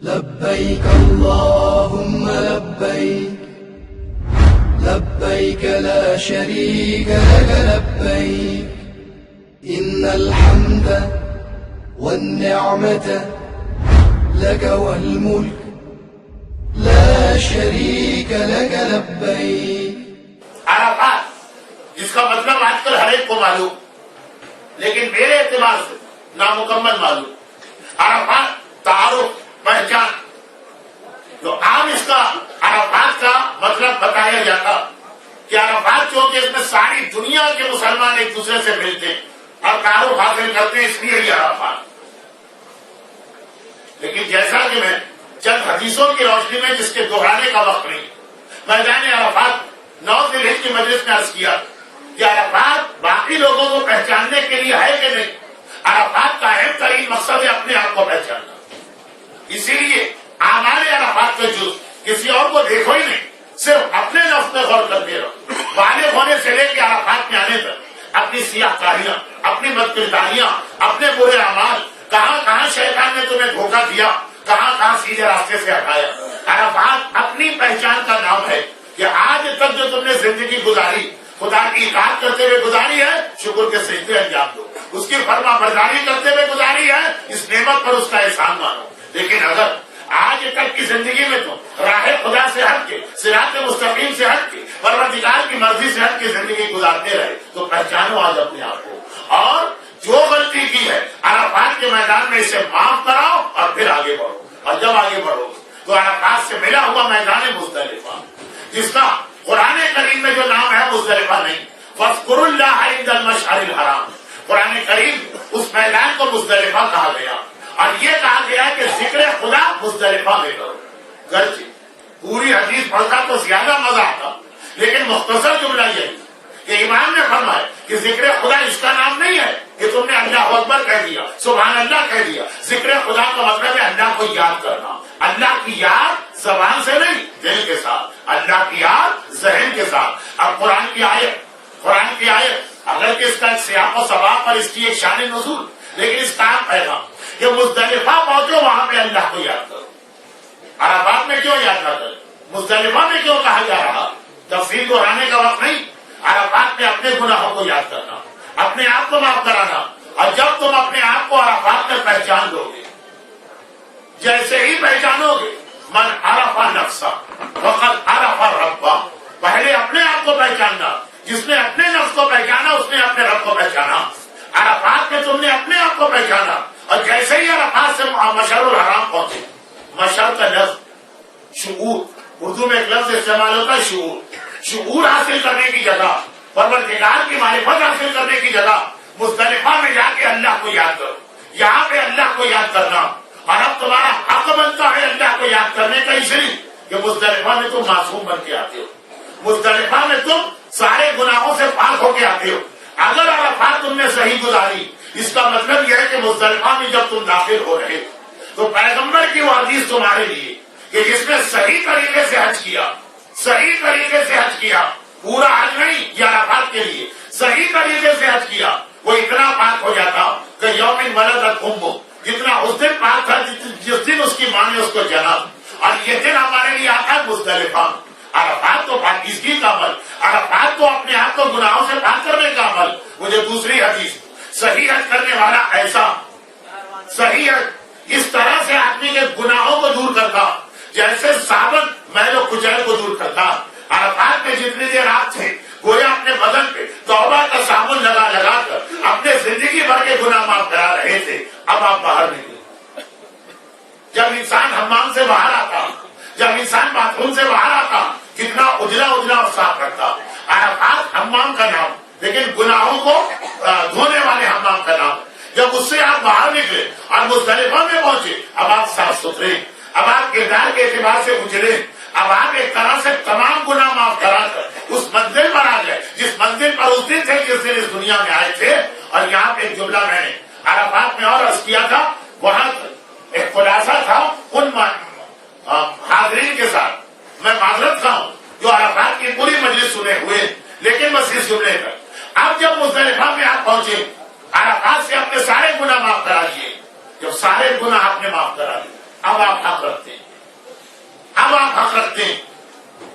لبيك اللهم لبيك لبيك لا شريك لك لبيك إن الحمد والنعمة لك والملك لا شريك لك لبيك. عرفات جس کا مطلب آج کل ہر ایک کو معلوم، لیکن میرے اعتبار سے نامکمل معلوم. عرفات تعارف، پہچان. جو عام اس کا عرفات کا مطلب بتایا جاتا کہ عرفات چونکہ اس میں ساری دنیا کے مسلمان ایک دوسرے سے ملتے ہیں اور تعارف حاصل کرتے ہیں، اس لیے یہ عرفات. لیکن جیسا کہ میں چند حدیثوں کی روشنی میں جس کے دہرانے کا وقت نہیں، میدان عرفات 9 ذی الحجہ کی مجلس میں عرض کیا کہ عرفات باقی لوگوں کو پہچاننے کے لیے ہے کہ نہیں. عرفات کا اہم ترین مقصد ہے اپنے آپ کو پہچاننا. اسی لیے اعمال عرفات کے جز کسی اور کو دیکھو ہی نہیں، صرف اپنے نفس میں غور کرتے رہو. بالغ ہونے سے لے کے عرفات میں آنے تک اپنی سیاہ کاریاں، اپنی بدکرداریاں، اپنے برے اعمال، کہاں کہاں شیطان نے تمہیں دھوکہ دیا، کہاں کہاں سیدھے راستے سے ہٹایا. عرفات اپنی پہچان کا نام ہے کہ آج تک جو تم نے زندگی گزاری خدا کی اطاعت کرتے ہوئے گزاری ہے، شکر کے سجدے انجام دو. اس کی فرما برداری کرتے ہوئے گزاری ہے، اس نعمت پر اس کا احسان مانو. لیکن اگر آج تک کی زندگی میں تم راہ خدا سے ہٹ کے، صراط مستقیم سے ہٹ کے، پروردگار کی مرضی سے ہٹ کے زندگی گزارتے رہے تو پہچانو آج اپنے آپ کو، اور جو غلطی کی ہے عرفات کے میدان میں اسے معاف کراؤ اور پھر آگے بڑھو. اور جب آگے بڑھو تو عرفات سے ملا ہوا میدان مزدلفہ، جس کا قرآن کریم میں جو نام ہے مزدلفہ نہیں، فاذکروا اللہ عند المشعر الحرام. قرآن کریم اس میدان کو مزدلفہ کہا گیا، اور یہ کہا گیا کہ ذکر خدا مزدلفہ میں کرو. گرچہ پوری حدیث پڑھتا تو زیادہ مزہ آتا، لیکن مختصر جملہ یہی کہ امام نے فرمایا کہ ذکر خدا اس کا نام نہیں ہے کہ تم نے اللہ اکبر کہہ دیا، سبحان اللہ کہہ دیا. ذکر خدا کا مطلب ہے اللہ کو یاد کرنا. اللہ کی یاد زبان سے نہیں، دل کے ساتھ. اللہ کی یاد ذہن کے ساتھ. اب قرآن کی آیت اگر کہ اس کا ایک سیاق و سباق پر اس کی ایک شان نزول، لیکن اس کا پیغام کہ مزدلفہ پہنچو، وہاں پہ اللہ کو یاد کرو. عرفات میں کیوں یاد نہ کرو؟ مزدلفہ میں کیوں کہا جا رہا؟ تفصیل دہرانے کا وقت نہیں. عرفات میں اپنے گناہوں کو یاد کرنا، اپنے آپ کو معاف کرانا. اور جب تم اپنے آپ کو عرفات میں پہچان لو گے، جیسے ہی پہچانو گے، من عرف نفسہ فقد عرف ربہ. پہلے اپنے آپ کو پہچاننا. جس نے اپنے نفس کو پہچانا اس نے اپنے رب کو پہچانا. عرفات میں تم نے اپنے آپ کو پہچانا، اور جیسے ہی عرفات سے مشعر الحرام پہنچے. مشعر کا لفظ شعور، اردو میں ایک لفظ استعمال ہوتا ہے شعور. شعور حاصل کرنے کی جگہ، پروردگار کی معرفت حاصل کرنے کی جگہ مزدلفہ میں جا کے اللہ کو یاد کرو. یہاں پہ اللہ کو یاد کرنا، اور اب تمہارا حق بنتا ہے اللہ کو یاد کرنے کا، اس لیے کہ مزدلفہ میں تم معصوم بن کے آتے ہو. مزدلفہ میں تم سارے گناہوں سے پاک ہو کے آتے ہو. اگر عرفات تم نے صحیح گزاری، اس کا مطلب یہ ہے کہ مزدلفہ میں جب تم داخل ہو رہے تو پیغمبر کی وہ حدیث تمہارے لیے کہ جس نے صحیح طریقے سے حج کیا، صحیح طریقے سے حج کیا، پورا حج نہیں، یہ عرفات کے لیے صحیح طریقے سے حج کیا، وہ اتنا پاک ہو جاتا کہ یوم ولدت امہ، جتنا اس دن پاک تھا جس دن اس کی ماں نے اس کو جنا. اور یہ دن ہمارے لیے آتا ہے مزدلفہ. عرفات تو پاکیزگی کا عمل، عرفات تو اپنے آپ کو گناہوں سے پاک کرنے کا عمل. مجھے دوسری حدیث، صحیح حج کرنے والا ایسا صحیح حج اس طرح سے آدمی کے گناہوں کو دور کرتا جیسے صابن میل و کچیل کو دور کرتا. عرفات میں جتنی دیر آپ تھے گویا اپنے بدن پہ توبہ کا صابن لگا لگا کر اپنے زندگی بھر کے گناہ معاف کرا رہے تھے. اب آپ باہر نکلے. جب انسان حمام سے باہر آتا، جب انسان باتھ روم سے باہر آتا، کتنا اجلا اجلا اور صاف رکھتا. عرفات حمام کا نام، لیکن گناہوں کو دھونے والے حمام کا نام. جب اس سے آپ باہر نکلے اور مزدلفہ میں پہنچے، اب آپ صاف ستھرے، اب آپ کردار کے اعتبار سے اجلے، اب آپ ایک طرح سے تمام گناہ معاف کرا کر اس منزل پر آ گئے جس منزل پر اس دن تھے جس دن اس دنیا میں آئے تھے. اور یہاں پہ ایک جملہ میں نے عرفات میں اور عرض کیا تھا، وہاں ایک خلاصہ تھا ان حاضرین کے ساتھ. میں معذرت خواہ ہوں جو عرفات کی پوری مجلس سنے ہوئے، لیکن بس اس جملے پر اب جب مزدلفہ میں آپ پہنچے، عرفات سے اپنے سارے گناہ معاف کرا دیے. جب سارے گناہ آپ نے معاف کرا دیے، اب آپ آپ حق رکھتے ہیں. اب آپ حق رکھتے ہیں.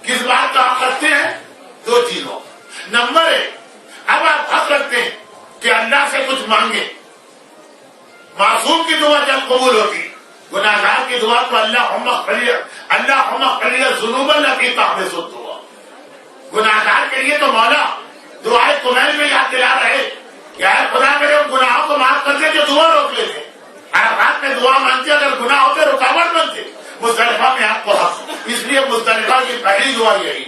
کس بات کا حق رکھتے ہیں؟ دو چیزوں. نمبر 1، اب آپ حق رکھتے ہیں کہ اللہ سے کچھ مانگے. معصوم کی دعا جب قبول ہوتی، گناہگار کی دعا تو اللہم قلیل الذنوب التی تحبس الدعاء. گناہگار کے لیے تو مولا دعائے کمیل میں یاد دلا رہے، یا خدا میرے ان گناہوں کو معاف کر دے جو دعا روک لیتے. عرفات میں دعا مانگتے، اگر گناہ ہوتے رکاوٹ بنتے. مزدلفہ میں آپ کو حق، اس لیے مزدلفہ کی پہلی دعا یہی،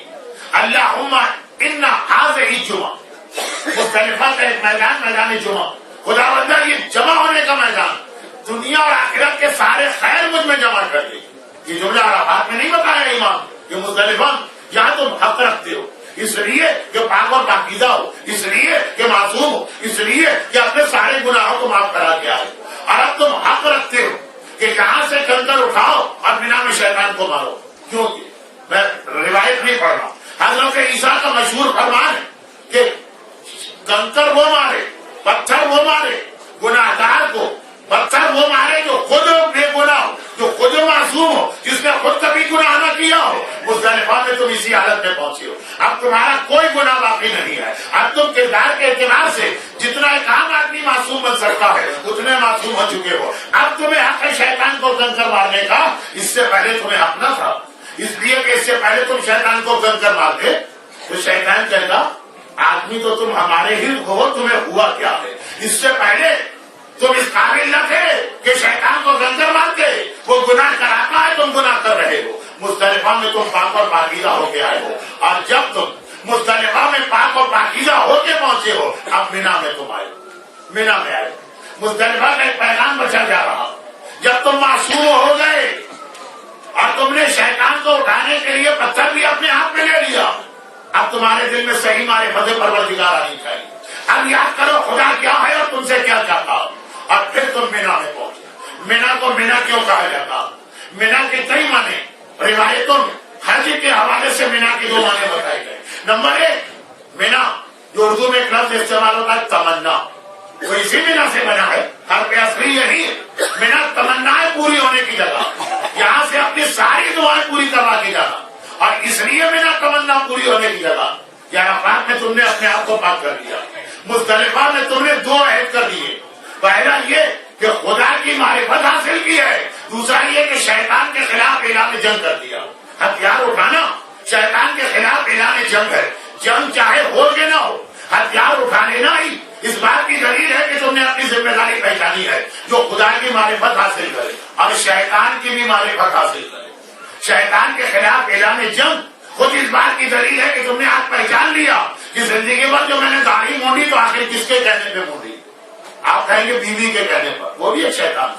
اللہم ان هذه الجمعہ. مزدلفہ کا ایک میدان جمعہ، خدا بندہ یہ جمع ہونے کا میدان، دنیا اور آخرت کے سارے خیر مجھ میں جمع کر دے. یہ جملہ عرفات میں نہیں بتایا امام، یہ مزدلفہ یہاں تم حق رکھتے ہو، اس لیے کہ پاک اور پاکیزہ ہو، اس لیے کہ معصوم ہو، اس لیے کہ اپنے سارے گناہوں کو معاف کرا کے آئے. اور اب تم حق رکھتے ہو کہ یہاں سے کنکر اٹھاؤ اور مینا میں شیطان کو مارو. کیونکہ میں روایت نہیں پڑھ رہا، حضرت عیسیٰ کا مشہور فرمان ہے کہ کنکر وہ مارے، پتھر وہ مارے گناہگار کو، پتھر وہ مارے جو خود بے گناہ ہو، جو خود معصوم ہو، جس نے خود کبھی گناہ نہ کیا ہو. مزدلفہ میں تم اسی حالت میں پہنچے ہو. اب تمہارا کوئی گناہ باقی نہیں ہے. اب تم کردار کے اعتبار سے جتنا ایک عام آدمی معصوم بن سکتا ہے اتنے معصوم ہو چکے ہو. اب تمہیں حق ہے شیطان کو کنکر مارنے کا، اس سے پہلے تمہیں حق نہ تھا. اس لیے کہ اس سے پہلے تم شیطان کو کنکر مارتے تو شیطان کہتا آدمی تو تم ہمارے ہی ہو، تمہیں ہوا کیا ہے. اس سے پہلے تم اس قابل نہ تھے کہ شیطان کو کنکر مارتے. وہ گناہ کراتا ہے، تم گناہ کر رہے ہو. مزدلفہ میں تم پاک اور پاکیزہ ہو کے آئے ہو، اور جب تم مزدلفہ میں پاک اور پاکیزہ ہو کے پہنچے ہو، اب مینا میں تم آئے، مینا میں آئے. مزدلفہ کا ایک پیغام بچا جا رہا. جب تم معصوم ہو گئے اور تم نے شیطان کو اٹھانے کے لیے پتھر بھی اپنے ہاتھ میں لے لیا، اب تمہارے دل میں صحیح معرفت پروردگار آنی چاہیے. اب یاد کرو خدا کیا ہے اور تم سے کیا چاہتا ہو، اور پھر تم مینا میں پہنچے. مینا کو مینا کیوں کہا جاتا؟ مینا کے کئی معنی روایتوں میں حج کے حوالے سے مینا کے دو معنی بتائے گئے. نمبر 1، مینا جو اردو میں ایک لفظ استعمال ہوتا ہے تمنا، وہ اسی مینا سے بنا ہے. ہر پہ اصلی یہی ہے، مینا تمنائیں پوری ہونے کی جگہ، یہاں سے اپنی ساری دعائیں پوری کروا کے جانا. اور اس لیے مینا تمنا پوری ہونے کی جگہ. عرفات میں تم نے اپنے آپ کو پاک کر دیا، مزدلفہ میں تم نے 2 عہد کر دیے. پہلا یہ کہ خدا کی معرفت حاصل کی ہے، دوسرا یہ کہ شیطان کے خلاف اعلان جنگ کر دیا. ہتھیار اٹھانا شیطان کے خلاف اعلان جنگ ہے. جنگ چاہے ہو کہ نہ ہو، ہتھیار اٹھا لینا ہی اس بات کی دلیل ہے کہ تم نے اپنی ذمہ داری پہچانی ہے. جو خدا کی معرفت حاصل کرے اور شیطان کی بھی معرفت حاصل کرے. شیطان کے خلاف اعلان جنگ خود اس بات کی دلیل ہے کہ تم نے آج پہچان لیا کہ زندگی بھر جو میں نے داڑھی مونڈی تو آخر کس کے کہنے پہ مونڈی؟ آپ کہیں گے بیوی کے کہنے پر، وہ بھی ایک شیطان.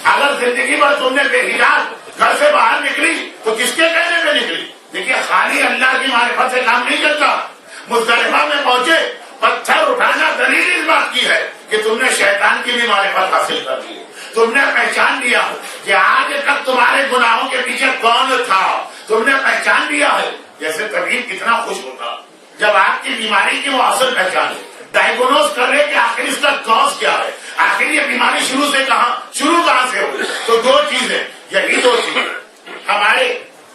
اگر زندگی بھر تم نے بے حجاب گھر سے باہر نکلی تو کس کے کہنے پہ نکلی؟ دیکھیے خالی اللہ کی معرفت سے کام نہیں چلتا. مزدلفہ میں پہنچے، پتھر اٹھانا دلیل اس بات کی ہے کہ تم نے شیطان کی بھی معرفت حاصل کر لی. تم نے پہچان لیا کہ آج تک تمہارے گناہوں کے پیچھے کون تھا. تم نے پہچان لیا ہے. جیسے طبیب کتنا خوش ہوتا جب آپ کی بیماری کی وہ اصل پہچانے، ڈائگنوز کر رہے کہ آخر اس کا کاز کیا ہے، آخر یہ بیماری شروع کہاں سے ہوئی. تو 2 چیزیں، یہی 2 چیزیں ہمارے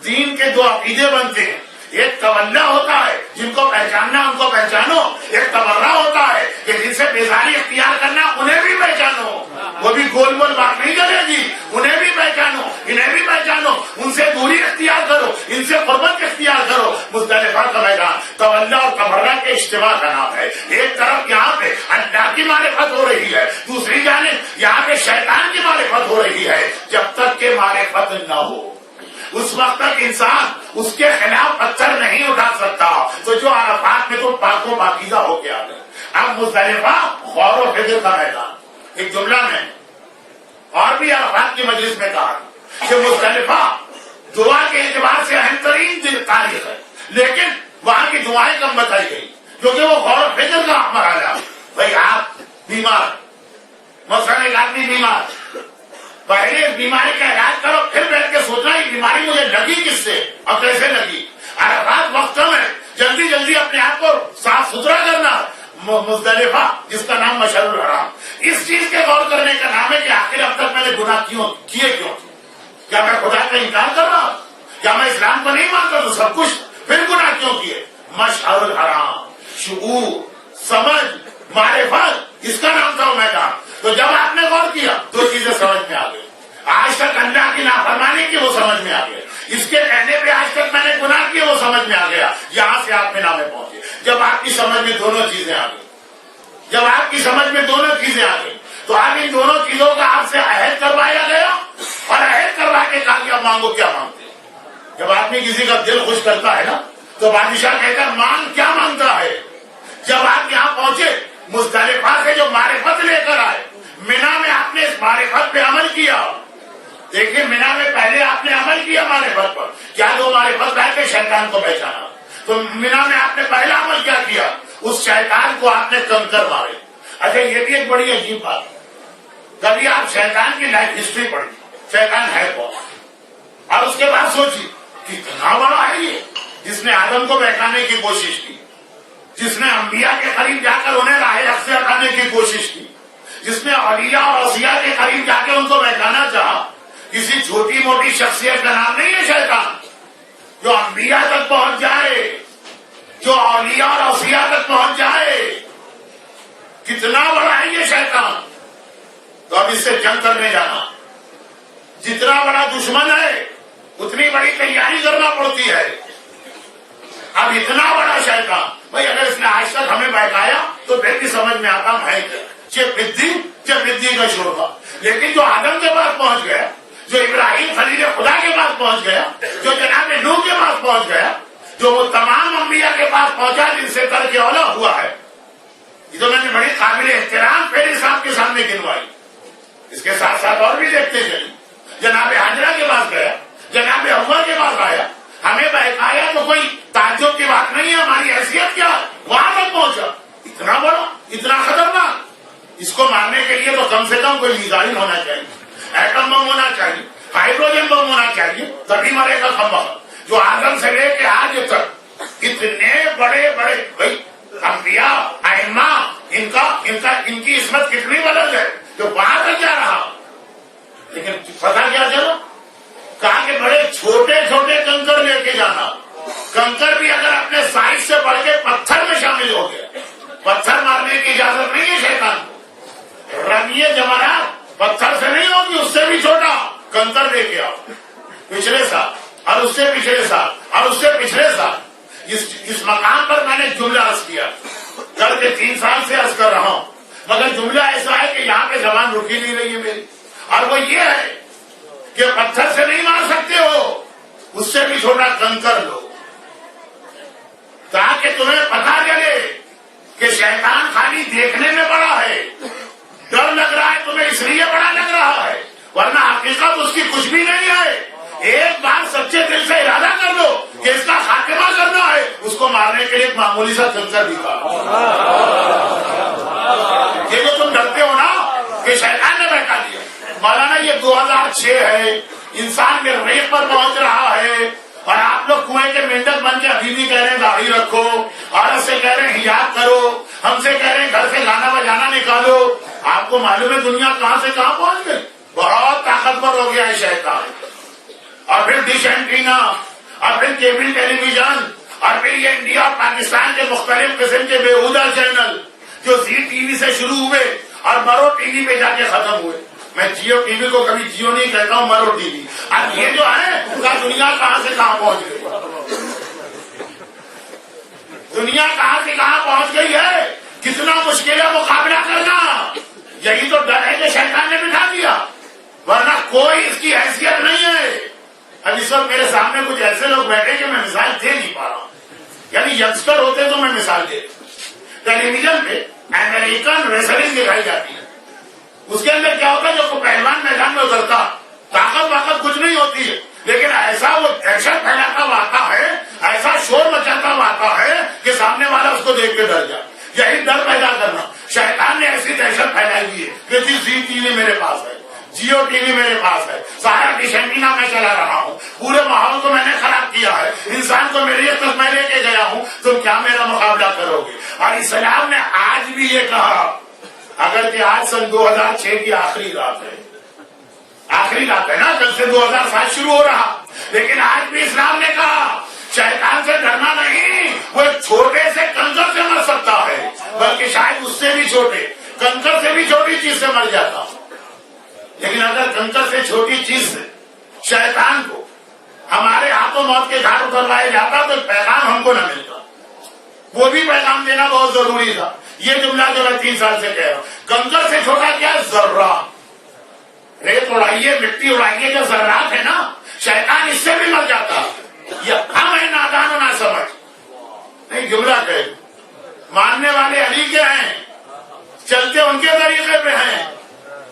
دین کے 2 عقیدے بنتے ہیں. ایک تولا ہوتا ہے جن کو پہچاننا ان کو پہچانو، ایک تبرہ ہوتا ہے کہ جن سے بیزاری اختیار کرنا انہیں بھی پہچانو. وہ بھی گول گول بات نہیں چلے گی، انہیں بھی پہچانو، انہیں بھی پہچانو، ان سے دوری اختیار کرو، ان سے قربت اختیار کرو. مزدلفہ کا میدان تولا اور تبرہ کے اجتماع کا نام ہے. ایک طرف یہاں پہ اللہ کی معرفت ہو رہی ہے، دوسری جانب یہاں پہ شیطان کی معرفت ہو رہی ہے. جب تک کہ معرفت نہ ہو اس وقت تک انسان اس کے خلاف پتھر نہیں اٹھا سکتا. تو جو عرفات میں تو پاک و پاکیزہ ہو کے آ گئے. اب مزدلفہ غور و فکر کا میدان. ایک جملہ میں اور بھی عرفات کی مجلس میں کہا کہ مزدلفہ دعا کے اعتبار سے اہم ترین تاریخ ہے، لیکن وہاں کی دعائیں کم بتائی گئی کیونکہ وہ غور و فکر کا مرحلہ. بھائی آپ بیمار، مثلا ایک آدمی بیمار، پہلے بیماری کا علاج کرو، پھر بیٹھ کے سوچنا یہ بیماری مجھے لگی کس سے اور کیسے لگی. عرفات وقت میں جلدی جلدی اپنے آپ کو صاف ستھرا کرنا. مزدلفہ جس کا نام مشعر الحرام، اس چیز کے غور کرنے کا نام ہے کہ آخر اب تک میں نے گناہ کیوں کیے کیا میں خدا کا انکار کر رہا ہوں؟ کیا میں اسلام کو نہیں مانتا تو سب کچھ پھر گناہ کیوں کیے؟ مشعر الحرام، شعور، سمجھ، معرفت، اس کا نام تھا وہ میدان. تو جب آپ نے غور کیا تو چیزیں سمجھ میں آ گئی. آج تک اللہ کی نافرمانی کی وہ سمجھ میں آ گیا. اس کے کہنے پہ آج تک میں نے گناہ کیے وہ سمجھ میں آ گیا. یہاں سے آپ مینا میں پہنچے. جب آپ کی سمجھ میں دونوں چیزیں آ گئی، جب آپ کی سمجھ میں دونوں چیزیں آ گئی تو آپ ان دونوں چیزوں کا آپ سے عہد کروایا گیا اور عہد کروا کے کہا کہ اب مانگو کیا مانگتے. جب آدمی کسی کا دل خوش کرتا ہے نا تو بادشاہ کہتا ہے مانگ کیا مانگتا ہے. جب آپ یہاں پہنچے مزدلفہ سے جو معرفت لے کر آئے، مینا میں آپ نے اس معرفت پہ عمل کیا. دیکھیں مینا میں پہلے آپ نے عمل کیا معرفت پر. کیا دو معرفت رہ کے شیطان کو پہچانا. تو مینا میں آپ نے پہلا عمل کیا کیا؟ اس شیطان کو آپ نے کنکر مارے. اچھا یہ بھی ایک بڑی عجیب بات. کبھی آپ شیطان کی لائف ہسٹری پڑھی، شیطان ہے کون، اور اس کے بعد سوچی کتنا بڑا ہے یہ، جس نے آدم کو بہکانے کی کوشش کی، جس نے انبیاء کے قریب جا کر انہیں راہ حق سے ہٹانے کی کوشش کی، جس نے اولیاء اور اوصیاء کے قریب جا کے ان کو بہکانا چاہا. کسی چھوٹی موٹی شخصیت کا نام نہیں ہے شیطان. جو انبیاء تک پہنچ جائے، جو اولیاء اور اوصیاء تک پہنچ جائے، کتنا بڑا ہے یہ شیطان. تو اب اس سے جنگ کرنے جانا، جتنا بڑا دشمن ہے اتنی بڑی تیاری کرنا پڑتی ہے. اب اتنا بڑا شیطان بھائی اگر اس نے آج تک ہمیں بہکایا تو پھر بھی سمجھ میں آتا ہے کہ بدی کا شوربہ. لیکن جو آدم کے پاس پہنچ گیا، جو ابراہیم خلیل خدا کے پاس پہنچ گیا، جو جناب نوح کے پاس پہنچ گیا، جو وہ تمام انبیاء کے پاس پہنچا جن سے ترک اولا ہوا ہے، یہ تو میں نے بڑی قابل احترام پہلے صاحب کے سامنے گنوائی. اس کے ساتھ ساتھ اور بھی دیکھتے چلیے. جناب حاجرہ کے پاس گیا، جناب حوا کے پاس آیا، ہمیں بہکایا تو کوئی تعجب کی بات نہیں ہے. ہماری حیثیت کیا وہاں تک پہنچا. اتنا بڑا، اتنا خطرناک. اس کو مارنے کے لیے تو کم سے کم کوئی میزائل ہونا چاہیے، ایٹم بم ہونا چاہیے، ہائیڈروجن بم ہونا چاہیے، تبھی مرے گا کھمبا. جو آدم سے لے کے آج تک اتنے بڑے بڑے بھائی انبیاء ائمہ، ان کی عصمت کتنی بلند ہے جو وہاں تک جا رہا. لیکن پتا کیا چلو کہا کہ بڑے چھوٹے چھوٹے کنکر لے کے جانا. کنکر بھی اگر اپنے سائز سے بڑھ کے پتھر میں شامل ہو گیا. پتھر مارنے کی اجازت نہیں ہے شیطان کو. رمیے جمرات پتھر سے نہیں ہوگی، اس سے بھی چھوٹا کنکر لے کے آؤ. پچھلے سال اور اس سے پچھلے سال اور اس سے پچھلے سال اس مقام پر میں نے جملہ عرض کیا. کل کے 3 سال سے عرض کر رہا ہوں، مگر جملہ ایسا ہے کہ یہاں پہ زبان رکی نہیں رہی ہے میری. اور وہ یہ ہے کہ پتھر سے نہیں مار سکتے ہو، اس سے بھی چھوٹا کنکر لو، تاکہ تمہیں پتا چلے کہ شیطان خالی دیکھنے میں بڑا ہے. ڈر لگ رہا ہے تمہیں اس لیے بڑا لگ رہا ہے، ورنہ حقیقت اس کی کچھ بھی نہیں ہے. ایک بار سچے دل سے ارادہ کر لو کہ اس کا خاتمہ کرنا ہے، اس کو مارنے کے لیے ایک معمولی سا کنکر بھی تھا. یہ جو تم ڈرتے ہو نا کہ شیطان نے بہکا دیا. مولانا یہ 2006 ہے، انسان کے ریت پر پہنچ رہا ہے، اور آپ لوگ کنویں کے مینڈک بن کے ابھی بھی کہہ رہے ہیں داڑھی رکھو، عورت سے کہہ رہے ہیں حجاب کرو، ہم سے کہہ رہے ہیں گھر سے گانا بجانا نکالو. آپ کو معلوم ہے دنیا کہاں سے کہاں پہنچ گئی. بہت طاقتور ہو گیا ہے شیطان. اور پھر ڈش اینٹینا، اور پھر کیبل ٹیلی ویژن، اور پھر یہ انڈیا اور پاکستان کے مختلف قسم کے بےہودہ چینل جو زی ٹی وی سے شروع ہوئے اور مرو ٹی وی پہ جا کے ختم ہوئے. میں جیو ٹی وی کو کبھی جیو نہیں کہتا ہوں، مرو ٹی وی. اب یہ جو ہے دنیا کہاں سے کہاں پہنچ گئی. دنیا کہاں سے کہاں پہنچ گئی ہے. کتنا مشکل ہے مقابلہ کرنا. یہی تو ڈر ہے کہ شیطان نے بٹھا دیا، ورنہ کوئی اس کی حیثیت نہیں ہے. اب اس وقت میرے سامنے کچھ ایسے لوگ بیٹھے کہ میں مثال دے نہیں پا رہا ہوں. یعنی ینگسٹر ہوتے تو میں مثال دے. ٹیلی ویژن پہ امریکن ریسلنگ دکھائی جاتی ہے. اس کے اندر کیا ہوتا ہے، جو پہلوان میدان میں اترتا طاقت کچھ نہیں ہوتی ہے، لیکن ایسا وہ دہشت پھیلاتا ہوا آتا ہے، ایسا شور مچاتا ہوا آتا ہے کہ سامنے والا اس کو دیکھ کے ڈر جائے. یہی ڈر پیدا کرنا شیطان نے ایسی دہشت پھیلائی ہوئی ہے کہ زی ٹی وی میرے پاس ہے، جیو ٹی وی میرے پاس ہے، سارا ڈش اینٹینا میں چلا رہا ہوں، پورے ماحول کو میں نے خراب کیا ہے، انسان کو میری تک میں لے کے گیا ہوں، تم کیا میرا مقابلہ کرو گے. اور اسلام نے آج بھی یہ کہا، اگر کہ آج سن 2006 کی آخری رات ہے، آخری بات ہے نا، کل سے 2007 شروع ہو رہا، لیکن آج بھی اسلام نے کہا شیطان سے ڈرنا نہیں، وہ ایک چھوٹے سے کنکر سے مر سکتا ہے، بلکہ شاید اس سے بھی چھوٹے کنکر سے بھی چھوٹی چیز سے مر جاتا، لیکن اگر کنکر سے چھوٹی چیز سے شیطان کو ہمارے ہاتھوں موت کے گھاٹ اتروایا جاتا تو پیغام ہم کو نہ ملتا، وہ بھی پیغام دینا بہت ضروری تھا۔ یہ جملہ جو میں 3 سال سے کہہ رہا ہوں، کنکر سے چھوٹا کیا ہے؟ ذرہ، ریت اڑائیے، مٹی اڑائیے، جو ذرات ہے نا، شیطان اس سے بھی مر جاتا۔ یہ ہم ہیں نادان و نہ سمجھ، نہیں جملہ کہے، ماننے والے علی کے ہیں، چلتے ان کے طریقے پہ ہیں،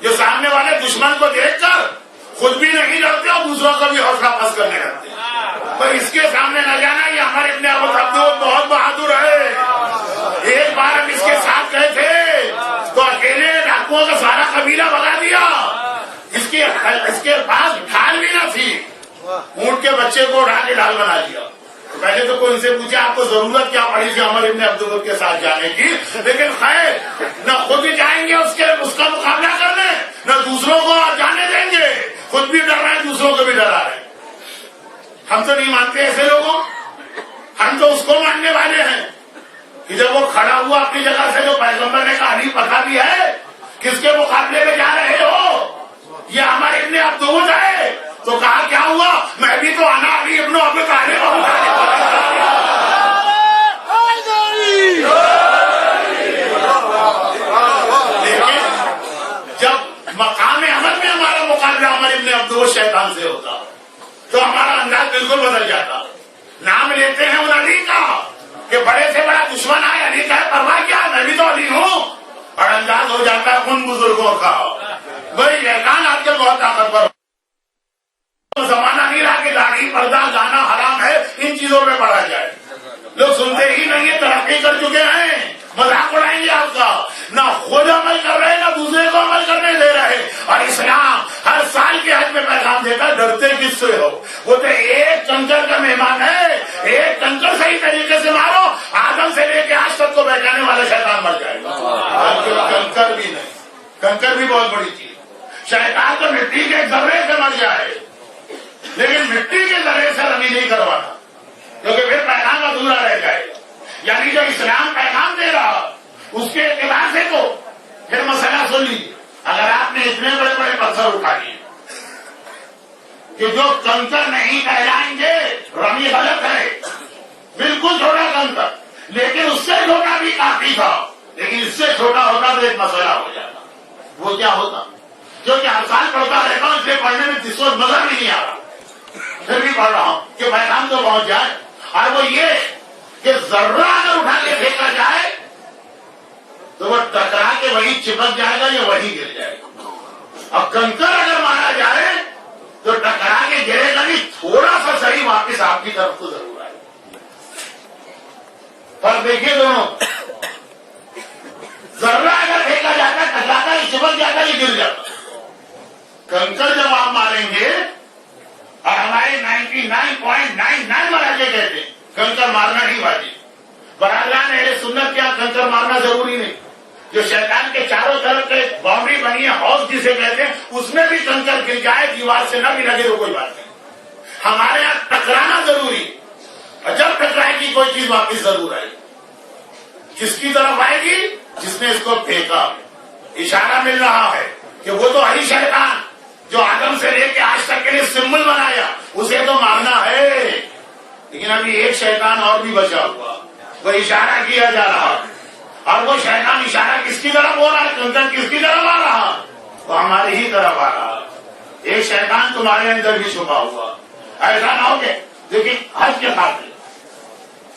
جو سامنے والے دشمن کو دیکھ کر خود بھی نہیں ڈرتے اور دوسروں کو بھی حوصلہ پست کرنے لگتے ہیں۔ پر اس کے سامنے نہ جانا، یہ ہمارے ابن ابو عبدو بہت بہادر ہے۔ ایک بار ہم اس کے ساتھ گئے تھے تو اکیلے ڈاکوؤں کا سارا قبیلہ بھگا دیا، اس کے پاس ڈھال بھی نہ تھی، اونٹ کے بچے کو اٹھا کے ڈھال بنا دیا۔ پہلے تو کوئی ان سے پوچھا آپ کو ضرورت کیا پڑی تھی عمر ابن عبداللہ کے ساتھ جانے کی، لیکن خیر نہ خود جائیں گے اس کا مقابلہ کرنے، نہ دوسروں کو جانے دیں گے، خود بھی ڈر رہے ہیں، دوسروں کو بھی ڈرا رہے ہیں۔ ہم تو نہیں مانتے ایسے لوگوں، ہم تو اس کو ماننے والے ہیں کہ جب وہ کھڑا ہوا اپنی جگہ سے، جو پیغمبر نے کہا علی پتہ بھی ہے کس کے مقابلے میں جا رہے ہو، یہ ہمارے ابن عبداللہ ہے، تو کہا کیا ہوا؟ میں بھی تو انا علی ابن ابی طالب ہوں۔ لیکن جب مقام عمل میں ہمارا مقابلہ عمر ابن عبداللہ شیطان سے ہوتا تو ہمارا انداز بالکل بدل جاتا۔ نام لیتے ہیں ان علی کا کہ بڑے سے بڑا دشمن آئے، علی کا ہے، پرواہ کیا، میں بھی تو علی ہوں، اور انداز ہو جاتا ہے ان بزرگوں کا۔ بھائی شیطان آج کل بہت طاقتور، زمانہ نہیں رہا کہ داڑھی پردہ گانا حرام ہے، ان چیزوں پہ پڑا جائے، لوگ سنتے ہی نہیں ہے، ترقی کر چکے ہیں، مذاق اڑائیں گے آپ کا، نہ خود عمل کر رہے نہ دوسرے کو عمل کرنے دے رہے۔ اور اسلام ہر سال کے حج میں پیغام دیتا ہے ڈرتے کس سے ہو؟ وہ تو ایک کنکر کا مہمان ہے، ایک کنکر صحیح طریقے سے مارو، آدم سے لے کے آج تک کو بیٹھانے والا شیطان مر جائے گا۔ کنکر بھی نہیں، کنکر بھی بہت بڑی چیز، شیطان تو مٹی کے ذرے سے مر جائے، لیکن مٹی کے ذرے سے رمی نہیں کروانا، کیونکہ پھر پیغام ادھورا رہ جائے گا۔ یعنی جو اسلام پیغام دے رہا اس کے اعتبار سے تو پھر مسئلہ سن لیجیے، اگر آپ نے اتنے بڑے بڑے پتھر اٹھا لیے کہ جو کنکر نہیں کہلائیں گے، رمی غلط ہے، بالکل چھوٹا کنکر، لیکن اس سے چھوٹا بھی کافی تھا، لیکن اس سے چھوٹا ہوتا تو ایک مسئلہ ہو جاتا۔ وہ کیا ہوتا؟ کیونکہ ہر سال پڑھتا رہتا ہوں، اس لیے پڑھنے میں جس وقت مزہ بھی نہیں آ رہا، پھر بھی پڑھ رہا ہوں کہ پیغام تو پہنچ جائے۔ اور وہ یہ کہ ذرہ اگر اٹھا کے پھینکا جائے تو وہ ٹکرا کے وہی چپک جائے گا یا وہی گر جائے گا، اب کنکر اگر مارا جائے تو ٹکرا کے گرے گا نہیں، تھوڑا سا صحیح واپس آپ کی طرف کو ضرور آئے۔ پر دیکھیے دونوں، ذرہ اگر پھینکا جاتا ٹکراتا ہے، چپک جاتا ہے، گر جاتا۔ کنکر جب آپ ماریں گے، اور ہمارے 99.99 مراجے کہتے ہیں کنکر مارنا نہیں واجب، برادران اہل سنت کیا کنکر مارنا ضروری نہیں، جو شیطان کے چاروں طرف کے باؤنڈری بنی ہے، حوض جسے کہتے ہیں، اس میں بھی کنکر گر جائے، دیوار سے نہ بھی لگے تو کوئی بات نہیں، ہمارے یہاں ٹکرانا ضروری، اور جب ٹکرائے گی کوئی چیز واپس ضرور آئے گی، کس کی طرف آئے گی؟ جس نے اس کو پھینکا۔ اشارہ مل رہا ہے کہ وہ تو علی شیطان جو آدم سے لے کے آج تک کے لیے سمبل بنایا، اسے تو مارنا ہے، لیکن ابھی ایک شیطان اور بھی بچا ہوا، وہ اشارہ کیا جا رہا، اور وہ شیطان اشارہ کس کی طرف ہو رہا ہے؟ کنکر کس کی طرف آ رہا؟ وہ ہماری ہی طرف آ رہا۔ ایک شیطان تمہارے اندر بھی چھپا ہوا، ایسا نہ ہو کہ لیکن حج کے خاطر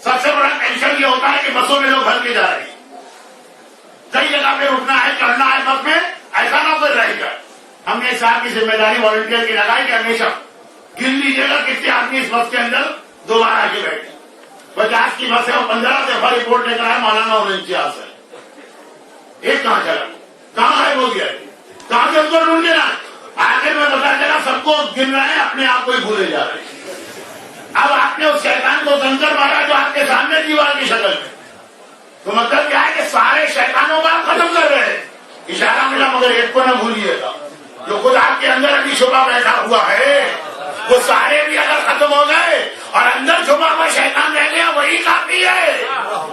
سب سے بڑا ٹینشن یہ ہوتا ہے کہ بسوں میں لوگ بھر کے جا رہے ہیں، کئی جگہ پہ اٹھنا ہے، چڑھنا ہے بس میں، ایسا نہ کوئی رہ جائے۔ ہم نے صاحب کی ذمہ داری والنٹیئر کی لگائی کہ ہمیشہ گن لیجیے گا کتنے آدمی اس بس کے اندر دوبارہ آ کے بیٹھے، 50 کی بس ہے، وہ 15 دفعہ رپورٹ لے کر آئے، مولانا اور امتیاز ہے، ایک کہاں چلا، کہاں ہے وہ گیا، کہاں سے ان کو ڈھونڈ لینا، آخر میں پتا چلا سب کو گن رہے ہیں، اپنے آپ کو ہی بھولے جا رہے ہیں۔ اب آپ نے اس شیطان کو کنکر مارا جو آپ کے سامنے دیوار کی شکل میں، تو مطلب کیا ہے کہ سارے شیطانوں کو آپ ختم کر رہے ہیں، اشارہ ملا، مگر ایک کو نہ بھولیے گا، جو خود آپ کے اندر ابھی چھپا بیٹھا ہوا ہے وہ سارے بھی اگر ختم ہو گئے اور اندر چھپا ہوا شیطان رہ گیا وہی کافی ہے.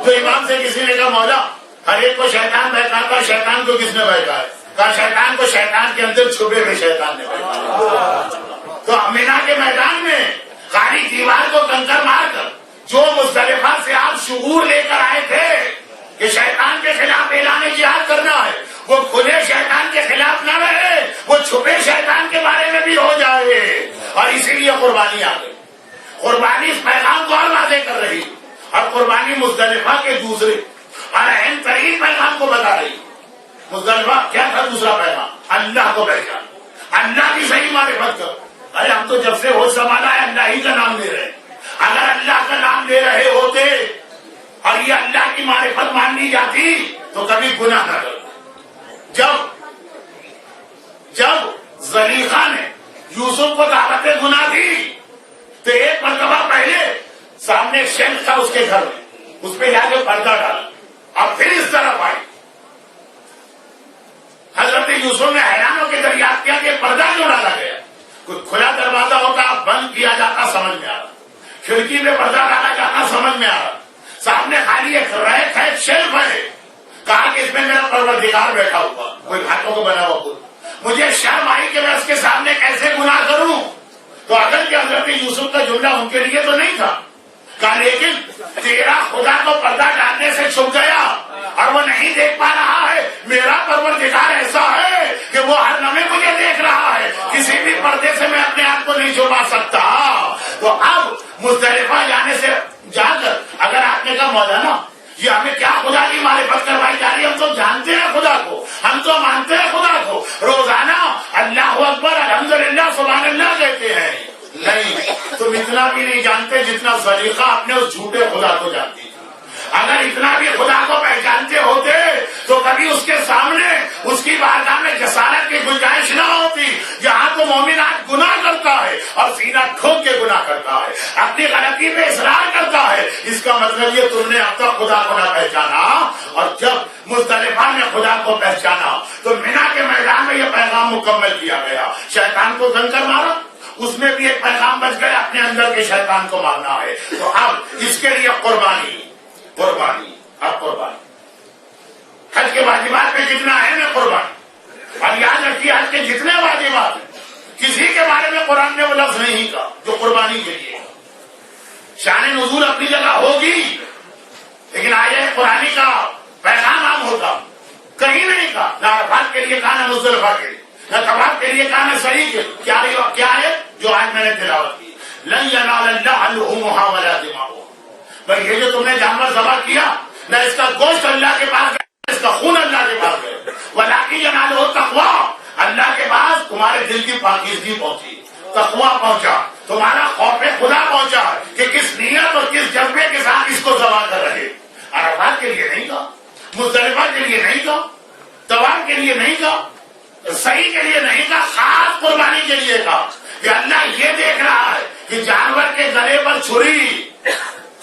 تو امام سے کسی نے کہا مولا ہر ایک کو شیطان بہکاتا، شیطان کو کس نے بہکایا؟ کہا شیطان کو شیطان کے اندر چھپے ہوئے شیطان نے بہکایا. تو مینا کے میدان میں خالی دیوار کو کنکر مار کر جو مزدلفہ سے آپ شعور لے کر آئے تھے کہ شیطان کے خلاف اعلان جہاد کرنا ہے، وہ کھلے شیطان کے خلاف نہ رہے، وہ چھپے شیطان کے بارے میں بھی ہو جائے. اور اسی لیے قربانی آ گئی. قربانی اس پیغام کو اور واضح کر رہی اور قربانی مزدلفہ کے دوسرے اور اہم ترین پیغام کو بتا رہی. مزدلفہ کیا تھا دوسرا پیغام؟ اللہ کو پہچان، اللہ کی صحیح معرفت کر. ارے ہم تو جب سے ہوش سنبھالا ہے اللہ ہی کا نام لے رہے ہیں. اگر اللہ کا نام لے رہے ہوتے اور یہ اللہ کی معرفت مان لی جاتی تو کبھی گناہ نہ کرتے. جب زلیخا نے یوسف کو دعوت گناہ دی تو ایک مرتبہ پہلے سامنے ایک شیلف تھا اس کے گھر میں، اس پہ جا کے پردہ ڈالا اور پھر اس طرف آئی. حضرت یوسف نے حیران ہو کے دریافت کیا کہ پردہ کیوں ڈالا گیا؟ کوئی کھلا دروازہ ہوتا بند کیا جاتا سمجھ میں آ رہا، کھڑکی میں پردہ ڈالا جاتا سمجھ میں آ رہا. سامنے خالی ایک ریک ہے، ایک شیلف ہے. کہا کہ اس میں میرا پروردگار بیٹھا ہوا، کوئی ہاتھوں کو بنا ہوا خود. مجھے شرم آئی کہ میں اس کے سامنے کیسے گناہ کروں. تو اگر کہ حضرت یوسف کا جملہ ان کے لیے تو نہیں تھا. کہا لیکن تیرا خدا تو پردہ ڈالنے سے چھپ گیا اور وہ نہیں دیکھ پا رہا ہے. میرا پروردگار ایسا ہے کہ وہ ہر لمحے مجھے دیکھ رہا ہے، کسی بھی پردے سے میں اپنے آپ کو نہیں چھپا سکتا. تو اب مزدلفہ جانے سے جا کر اگر آپ نے کہا مولانا یہ ہمیں کیا خدا کی معرفت کروائی جا رہی ہے، ہم تو جانتے ہیں خدا کو، ہم تو مانتے ہیں خدا کو، روزانہ اللہ اکبر الحمدللہ سبحان اللہ کہتے ہیں. نہیں، تم اتنا بھی نہیں جانتے جتنا زلیخا اپنے اس جھوٹے خدا کو جانتی. اگر اتنا بھی خدا کو پہچانتے ہوتے تو کبھی اس کے سامنے اس کی بارگاہ میں جسارت کی گنجائش نہ ہوتی. جہاں تو مومن آج گناہ کرتا ہے اور سینہ ٹھوک کے گناہ کرتا ہے، اپنی غلطی پہ اصرار کرتا ہے، اس کا مطلب یہ تم نے اب تک خدا کو نہ پہچانا. اور جب مزدلفہ میں خدا کو پہچانا تو مینا کے میدان میں یہ پیغام مکمل کیا گیا. شیطان کو کنکر مارا، اس میں بھی ایک پیغام بچ گیا، اپنے اندر کے شیطان کو مارنا ہے. تو اب اس کے لیے قربانی اب قربانی حج کے واجبات میں جتنا ہے نا قربانی. اور یاد رکھیے حج کے جتنے واجبات ہیں کسی کے بارے میں قرآن نے وہ لفظ نہیں کہا جو قربانی کے لیے. شان نزول اپنی جگہ ہوگی لیکن آیہ قرآنی کا پیغام عام ہوتا کہیں نہیں کہا. نہ عرفات کے لیے کہا، نہ مزدلفہ کے لیے، نہ طواف کے لیے کہا، نہ صحیح کے لیے. کیا ہے جو آج میں نے تلاوت کی؟ لن ینال اللہ لحومھا ولا دماؤھا. بھائی یہ جو تم نے جانور ذبح کیا نہ اس کا گوشت اللہ کے پاس گیا، اس کا خون اللہ کے پاس گیا. ولکن ینالہ التقویٰ، اللہ کے پاس تمہارے دل کی پاکیزگی پہنچی، تقویٰ پہنچا، تمہارا خوف خدا پہنچا کہ کس نیت اور کس جذبے کے ساتھ اس کو ذبح کر رہے. عرفات کے لیے نہیں کہا، مزدلفہ کے لیے نہیں کہا، طواف کے لیے نہیں کہا، صحیح کے لیے نہیں کہا، خاص قربانی کے لیے کہا. کہ اللہ یہ دیکھ رہا ہے کہ جانور کے گلے پر چھری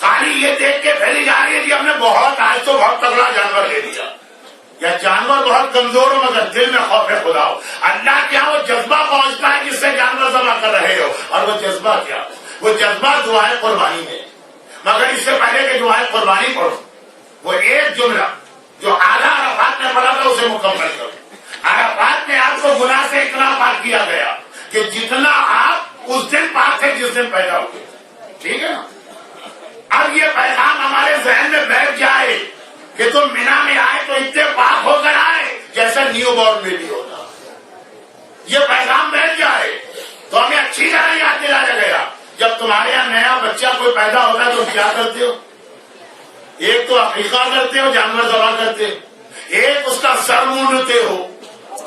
خالی یہ دیکھ کے پھیلی جا رہی ہے کہ ہم نے آج تو بہت تگڑا جانور لے لیا، یا جانور بہت کمزور ہو مگر دل میں خوف خدا ہو. اللہ کیا وہ جذبہ پہنچتا ہے جس سے جانور ذبح کر رہے ہو. اور وہ جذبہ کیا؟ وہ جذبہ دعائے قربانی میں. مگر اس سے پہلے کہ دعائے قربانی پڑھو وہ ایک جملہ جو اعلیٰ عرفات میں پڑھا تھا اسے مکمل کرو. عرفات میں آپ کو گناہ سے اتنا پاک کیا گیا کہ جتنا آپ اس دن پاک تھے جس دن پیدا ہوئے. ٹھیک ہے نا؟ اب یہ پیغام ہمارے ذہن میں بیٹھ جائے کہ تم مینا میں آئے تو اتنے پاک ہو کر آئے جیسا نیو بورن بیبی ہوتا. یہ پیغام بیٹھ جائے تو ہمیں اچھی طرح یاد دلایا گیا. جب تمہارے یہاں نیا بچہ کوئی پیدا ہوتا ہے تو کیا کرتے ہو؟ ایک تو عقیقہ کرتے ہو، جانور ذبح کرتے ہو، ایک اس کا سر مونڈتے ہو.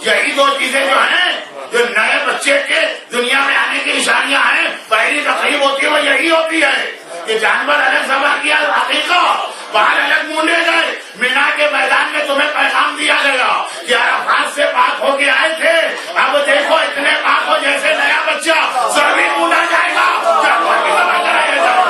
یہی دو چیزیں جو ہیں جو نئے بچے کے دنیا میں آنے کی نشانیاں ہیں. پہلی تقریب ہوتی ہے وہ یہی ہوتی ہے کہ جانور الگ ذبح کیا، عقیقہ باہر الگ مونڈے گئے. مینا کے میدان میں تمہیں پیغام دیا گیا کہ عرفات سے پاک ہو کے آئے تھے، اب دیکھو اتنے پاک ہو جیسے نیا بچہ سر بھی مونڈا جائے گا، جانور بھی ذبح کرایا جائے گا.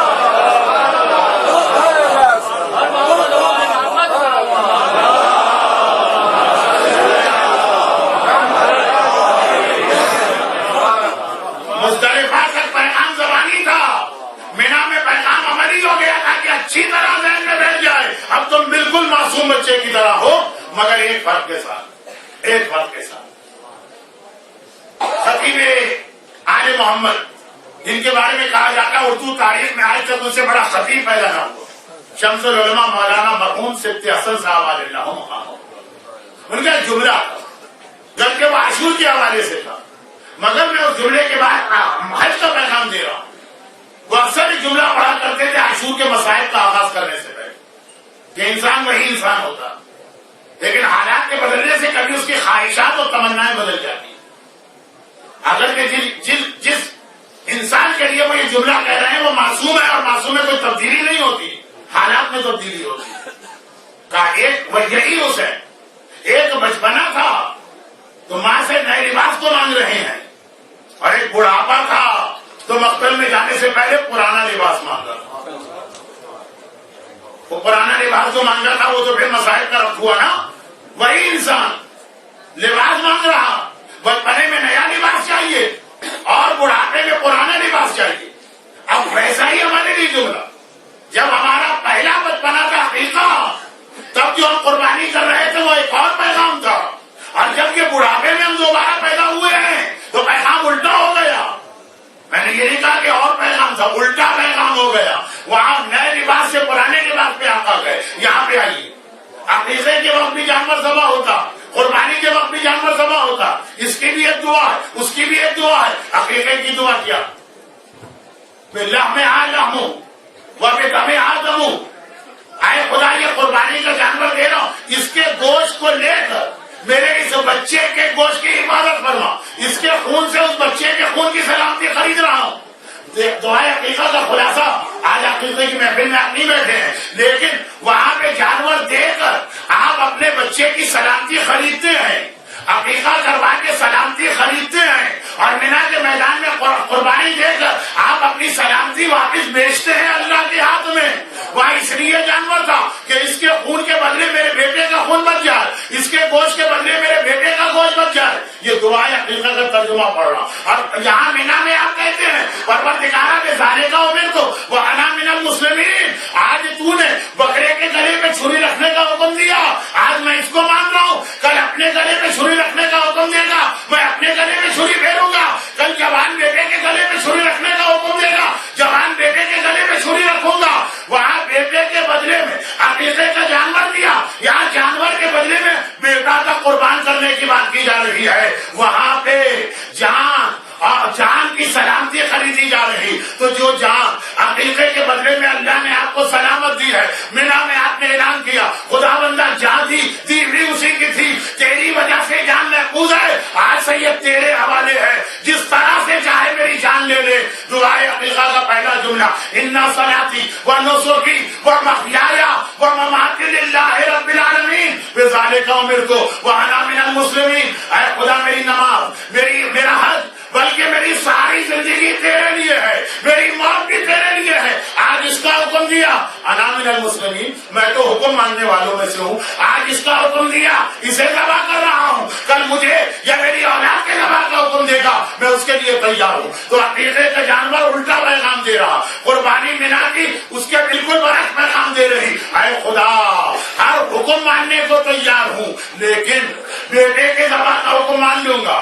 دوسرے کی طرح ہو، مگر ایک فرق کے ساتھ خطیب آل محمد، جن کے بارے میں کہا جاتا ہے اردو تاریخ میں آج تک ان سے بڑا خطیب پیدا نہ ہوا، شمس العلماء مولانا مرحوم صفت حسن صاحب علیہ اللہ مقام، ان کا جملہ تھا، جبکہ وہ عاشور کے حوالے سے تھا، مگر میں اس جملے کے بعد حج کا پیغام دے رہا ہوں۔ وہ اکثر جملہ پڑھا کرتے تھے عاشور کے مسائل کا آغاز کرنے سے پہلے کہ انسان وہی انسان ہوتا، لیکن حالات کے بدلنے سے کبھی اس کی خواہشات اور تمنائیں بدل جاتی ہیں۔ اگر کہ جس انسان کے لیے وہ یہ جملہ کہہ رہے ہیں وہ معصوم ہے، اور معصوم میں کوئی تبدیلی نہیں ہوتی، حالات میں تبدیلی ہوتی ہے۔ کہا ایک وہ یہی حسین، ایک بچپنا تھا تو ماں سے نئے لباس کو مانگ رہے ہیں، اور ایک بڑھاپا تھا تو مقتل میں جانے سے پہلے پرانا لباس مانگا تھا۔ وہ پرانا لباس جو مانگا تھا وہ تو پھر مسائل کا رخ ہوا نا، وہی انسان لباس مانگ رہا، بچپنے میں نیا لباس چاہیے اور بڑھاپے میں پرانا لباس چاہیے۔ اب ویسا ہی ہمارے لیے جملہ، جب ہمارا پہلا بچپنا تھا حقیقہ، تب جو ہم قربانی کر رہے تھے وہ ایک اور پیغام تھا، اور جب یہ بڑھاپے میں ہم دوبارہ پیدا ہوئے ہیں تو پیغام الٹا ہو گیا۔ میں نے یہ نہیں کہا کہ اور پیغام تھا، الٹا پیغام ہو گیا۔ وہاں نئے لباس سے پرانے لباس پہ آقا گئے، یہاں پہ آئیے۔ عقیقے کے وقت بھی جانور ذبح ہوتا، قربانی کے وقت بھی جانور ذبح ہوتا، اس کی بھی ایک دعا ہے، اس کی بھی ایک دعا ہے۔ عقیقے کی دعا کیا؟ بِاللَّحْمِ آدَمُ وَبِدَمِ آدَمُ، اے خدا یہ قربانی کا جانور دے رہا ہوں، اس کے گوشت کو لے کر میرے اس بچے کے گوشت کی حفاظت فرما، اس کے خون سے اس بچے کے خون کی سلامتی خرید رہا ہوں۔ دعائے عقیقہ کا خلاصہ، آج عقیقے کی محفل میں آپ نہیں بیٹھے ہیں، لیکن وہاں پہ جانور دے کر آپ اپنے بچے کی سلامتی خریدتے ہیں، عقیقہ کروا کے سلامتی خریدتے ہیں، اور مینا کے میدان میں قربانی دے کر آپ اپنی سلامتی واپس بیچتے ہیں اللہ کے ہاتھ میں۔ وہاں اس لیے جانور تھا کہ اس کے خون کے بدلے میرے بیٹے کا خون بچ جائے، اس کے گوشت کے بدلے میرے بیٹے کا گوشت بچ جائے۔ یہ دعائے عقیقہ کا ترجمہ پڑھ رہا، اور یہاں مینا میں آپ کہتے ہیں پروردگارہ بذالک امرت وانا من المسلمین، آج تو نے بکرے کے گلے پہ چھری رکھنے کا حکم دیا، آج میں اس کو مان رہا ہوں، کل اپنے گلے پہ چھری رکھنے کا حکم دے گا، میں اپنے گلے میں چھری پھیروں گا، کل جوان بیٹے کے گلے میں چھری رکھنے کا حکم دے گا، جوان بیٹے کے گلے میں چھری رکھوں گا۔ وہاں بیٹے کے بدلے میں عقیقے کا جانور دیا، یہاں جانور کے بدلے میں بیٹا کا قربان کرنے کی بات کی جا رہی ہے۔ وہاں پہ جان کی سلامتی خریدی جا رہی، تو جو جان عقیقے کے بدلے میں اللہ نے آپ کو سلامت دی ہے، مینا میں آپ نے اعلان کیا خدا بندہ جان دی بھی اسی کی تھی، تیری وجہ سے جان محفوظ ہے، آج سے یہ تیرے حوالے ہے، جس طرح سے چاہے میری جان لے لے۔ دعائے عقیقہ کا پہلا جملہ اِنَّ صَلَاتِي وَنُسُكِي وَمَحْيَايَ وَمَمَاتِي لِلَّهِ رَبِّ الْعَالَمِينَ بِذَلِكَ أُمِرْتُ وَأَنَا مِنَ الْمُسْلِمِينَ۔ اے خدا میری نماز، میرا حج، بلکہ میری ساری زندگی تیرے لیے ہے، میری موت بھی تیرے لیے ہے۔ آج اس کا حکم دیا، انا من المسلمین، میں تو حکم ماننے والوں میں سے ہوں، آج اس کا حکم دیا، اسے ذبح کر رہا ہوں، کل مجھے یا میری اولاد کے ذبح کا حکم دے گا، میں اس کے لیے تیار ہوں۔ تو عقیقے کا جانور الٹا پیغام دے رہا، قربانی مینا کی اس کے بالکل برعکس پیغام دے رہی، اے خدا ہر حکم ماننے کو تیار ہوں، لیکن بیٹے کے ذبح کا حکم مان لوں گا،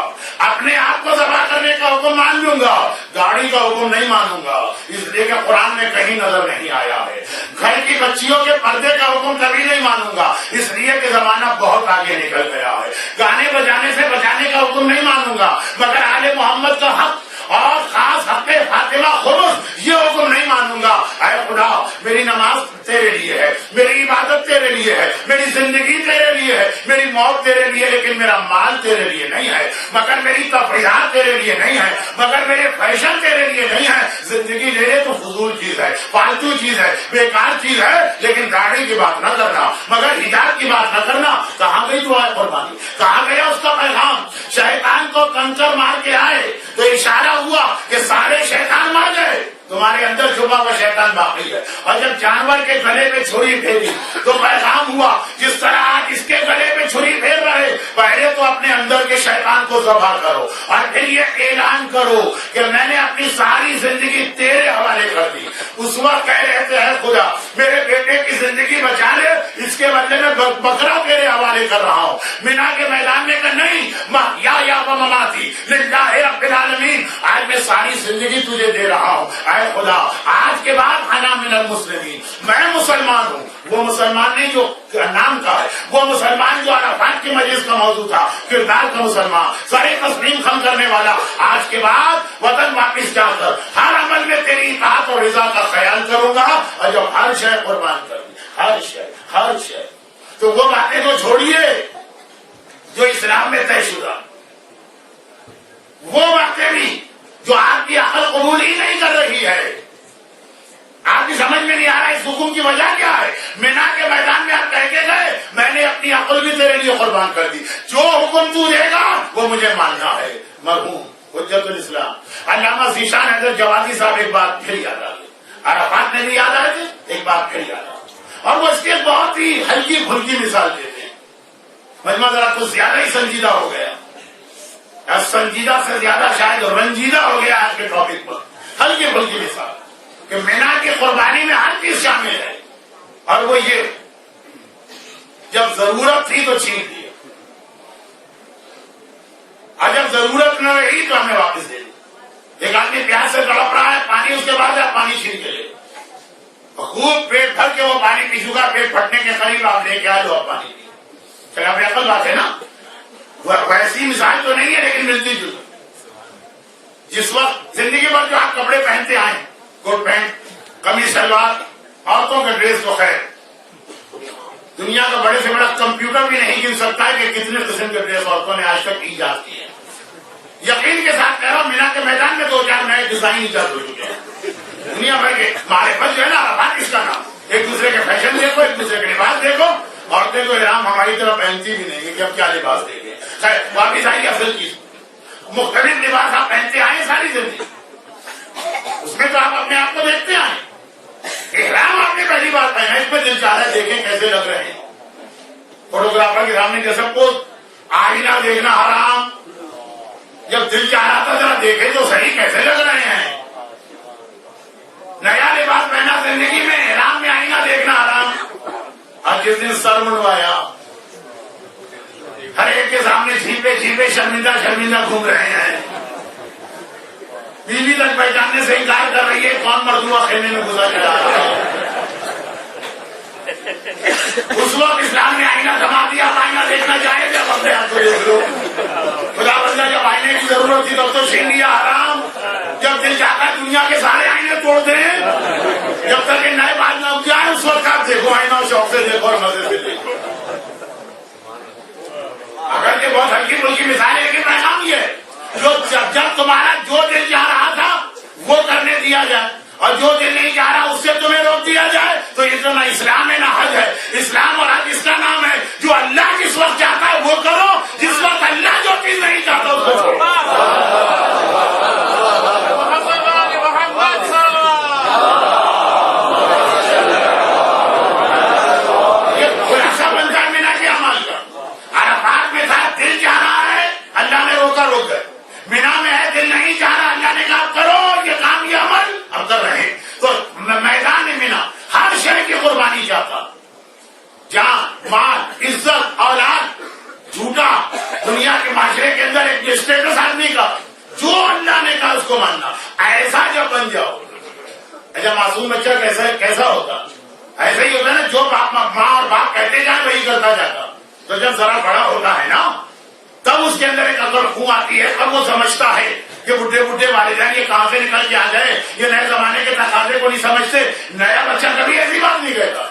اپنے آپ کو ذبح کرنے کا حکم مان لوں گا، گاڑی کا حکم نہیں مانوں گا، اس لیے کہ قرآن میں کہیں نظر نہیں آیا ہے۔ گھر کی بچیوں کے پردے کا حکم کبھی نہیں مانوں گا، اس لیے کہ زمانہ بہت آگے نکل گیا ہے۔ گانے بجانے سے بچانے کا حکم نہیں مانوں گا، مگر آل محمد کا حق اور خاص حق فاطمہ خمس یہ حکم نہیں مانوں گا۔ اے خدا میری نماز تیرے لیے ہے، میری عبادت تیرے لیے ہے، میری زندگی تیرے لیے ہے، میری موت تیرے لیے، لیکن میرا مال تیرے لیے نہیں ہے، مگر میری تفریحات تیرے لیے نہیں ہے، مگر میرے فیشن تیرے لیے نہیں ہے۔ زندگی لے لے تو فضول چیز ہے، فالتو چیز ہے، بیکار چیز ہے، لیکن گاڑی کی بات نہ کرنا، مگر حجاب کی بات نہ کرنا۔ کہاں گئی دعائے قربانی، کہاں گیا اس کا پیغام؟ شیطان کو کنکر مار کے آئے تو اشارہ ہوا کہ سارے شیطان مر گئے، تمہارے اندر چھپا ہوا شیطان باقی ہے۔ اور جب جانور کے گلے پہ چھری پھیری تو پیغام ہوا، جس طرح آج اس کے گلے پہ چھری پھیر رہے، پہلے تو اپنے اندر کے شیطان کو ذبح کرو اور پھر یہ اعلان کرو کہ میں نے اپنی ساری زندگی تیرے حوالے کر دی. اس وقت کہہ رہے تھے اے خدا میرے بیٹے کی زندگی بچا لے, اس کے بدلے میں بکرا تیرے حوالے کر رہا ہوں. مینا کے میدان میں کہ نہیں, یا مماتی للہ رب العالمین, آج میں ساری زندگی تجھے دے رہا ہوں. اے خدا آج کے بعد انا من المسلمین, میں مسلمان ہوں. وہ مسلمان نہیں جو نام کا ہے, وہ مسلمان جو عرفات کی مجلس کا موضوع تھا, کردار کا مسلمان, سارے تسلیم خم کرنے والا. آج کے بعد وطن واپس جا کر ہر عمل میں تیری اطاعت اور رضا کا خیال کروں گا, اور جب ہر شے قربان کر دی, ہر شے تو وہ باتیں تو چھوڑیے جو اسلام میں طے شدہ, وہ باتیں بھی جو آپ کی عقل قبول ہی نہیں کر رہی ہے. آپ کی سمجھ میں نہیں آ رہا ہے اس حکم کی وجہ کیا ہے. مینا کے میدان میں آپ کہہ کے گئے میں نے اپنی عقل بھی تیرے لیے قربان کر دی, جو حکم تو دے گا وہ مجھے ماننا ہے. مرحوم حجت الاسلام علامہ ذیشان حیدر جوادی صاحب ایک بات پھر یاد آ گئی, عرفات نے بھی یاد آئے تھے, ایک بات پھر یاد آ گئی, اور وہ اس کی ایک بہت ہی ہلکی پھلکی مثال دیتے ہیں. مجمع ذرا کچھ زیادہ ہی سنجیدہ ہو گیا, سنجیدہ سے زیادہ شاید رنجیدہ ہو گیا آج کے ٹاپک پر. ہلکی پھلکی مثال کہ مینا کی قربانی میں ہر چیز شامل ہے, اور وہ یہ جب ضرورت تھی تو چھین لی, اور جب ضرورت نہ رہی تو ہمیں واپس دے دی. ایک آدمی پیاس سے تڑپ رہا ہے, پانی اس کے بعد آپ پانی چھین کے لے, خوب پیٹ بھر کے وہ پانی پی چکا, پیٹ پھٹنے کے قریب آپ لے کے آئے لو پانی پی. چلا بہتر بات ہے نا, ویسی مثال تو نہیں ہے لیکن ملتی جلتی. جس وقت زندگی بھر جو آپ کپڑے پہنتے آئے, کوٹ پینٹ قمیص شلوار, عورتوں کے ڈریس تو خیر دنیا کا بڑے سے بڑا کمپیوٹر بھی نہیں گن سکتا ہے کہ کتنے قسم کے ڈریس عورتوں نے آج تک ایجاد کیے ہیں. یقین کے ساتھ کہہ رہا ہوں مینا کے میدان میں 2-4 نئے ڈیزائن ایجاد ہو چکے ہیں. دنیا بھر کے معرفت جو ہے نا عرفات اس کا نام, ایک دوسرے کے فیشن دیکھو, ایک دوسرے کے لباس دیکھو. عورتیں تو احرام ہماری طرح پہنتی بھی نہیں کہ اب کیا لباس دیں گے. واپس آئیے اصل چیز, مختلف لباس آپ پہنتے آئے ساری زندگی, اس میں تو آپ اپنے آپ کو دیکھتے آئے. احرام آپ نے پہلی بار پہنا, اس میں دل چاہ رہا ہے دیکھیں کیسے لگ رہے ہیں. فوٹوگرافر کے سامنے جیسے کو آئینہ دیکھنا حرام, جب دل چاہ رہا تھا ذرا دیکھے تو صحیح کیسے لگ رہے ہیں. نیا لباس پہنا زندگی میں, احرام میں آئینہ دیکھنا حرام. اور جس دن سر منڈوایا ہر ایک کے سامنے چھیپے شرمندہ گھوم رہے ہیں. بیوی تک پہچاننے سے انکار کر رہی ہے کون مردوا خیمے میں گزر جا رہا ہے. اس وقت اسلام نے آئینہ تھما دیا, آئینہ دیکھنا چاہے جب اپنے آپ کو دیکھ لو. خدا بندہ جب آئینے کی ضرورت تھی تب تو چھین لیا حرام. جب دل چاہتا ہے دنیا کے سارے آئینے توڑ دیں, جب تک کہ نئے بات نہ اٹھ جائے اس وقت آپ دیکھو آئینہ, شوق سے دیکھو اور مزے سے دیکھو. اگر یہ بہت ہلکی پھلکی مثال ہے لیکن پیغام یہ ہے جب تمہارا جو دل چاہ رہا تھا وہ کرنے دیا جائے, اور جو دل نہیں چاہ رہا اس سے تمہیں روک دیا جائے, تو یہ تو نہ اسلام ہے نہ حج ہے. اسلام اور حج اس کا نام ہے. جو اللہ جس وقت چاہتا ہے وہ کرو, جس وقت اللہ جو چیز نہیں چاہتا اس کو چھوڑو. یہ خلاصہ بنتا ہے مینا کے عمل کا. عرفات میں تھا دل چاہ رہا ہے, اللہ نے روکا, روک گئے. مینا میں ہے دل نہیں چاہ رہا, اللہ نے کہا کرو یہ کام, یہ عمل اب کر رہے ہیں. تو میدان مینا ہر شے کی قربانی چاہتا, جان, مال, عزت, اولاد, جھوٹا دنیا کے معاشرے کے اندر ایک اسٹیٹس آدمی کا, جو اللہ نے کہا اس کو ماننا. ایسا جب بن جاؤ, اچھا معصوم بچہ کیسا ہوتا, ایسا ہی ہوتا ہے نا, جو ماں اور باپ کہتے جائیں وہی کرتا جاتا. تو جب ذرا بڑا ہوتا ہے نا تب اس کے اندر ایک عقل خوں آتی ہے, تب وہ سمجھتا ہے کہ بڈھے والدین یہ کہاں سے نکل کے آ جائے, یہ نئے زمانے کے تقاضے کو نہیں سمجھتے. نیا بچہ کبھی ایسی بات نہیں کہتا,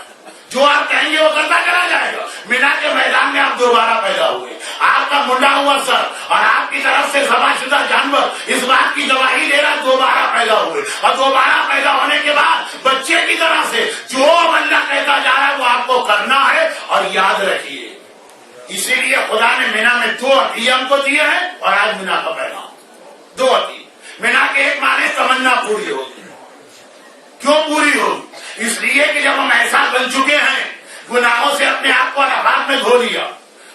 جو آپ کہیں گے وہ کرتا چلا جائے گا. مینا کے میدان میں آپ دوبارہ پیدا ہوئے, آپ کا منڈا ہوا سر اور آپ کی طرف سے ذبح شدہ جانور اس بات کی گواہی دے رہا دوبارہ پیدا ہوئے, اور دوبارہ پیدا ہونے کے بعد بچے کی طرح سے جو اللہ کہتا جا رہا ہے وہ آپ کو کرنا ہے. اور یاد رکھیے اسی لیے خدا نے مینا میں 2 عطیے ہم کو دیے ہیں, اور آج مینا کا پیغام 2 عطیے. مینا کے ایک معنی تمنا پوری ہوگی. کیوں پوری ہوگی؟ اس لیے کہ جب ہم ایسا بن چکے ہیں, گناہوں سے اپنے آپ کو عرفات میں دھو لیا,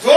2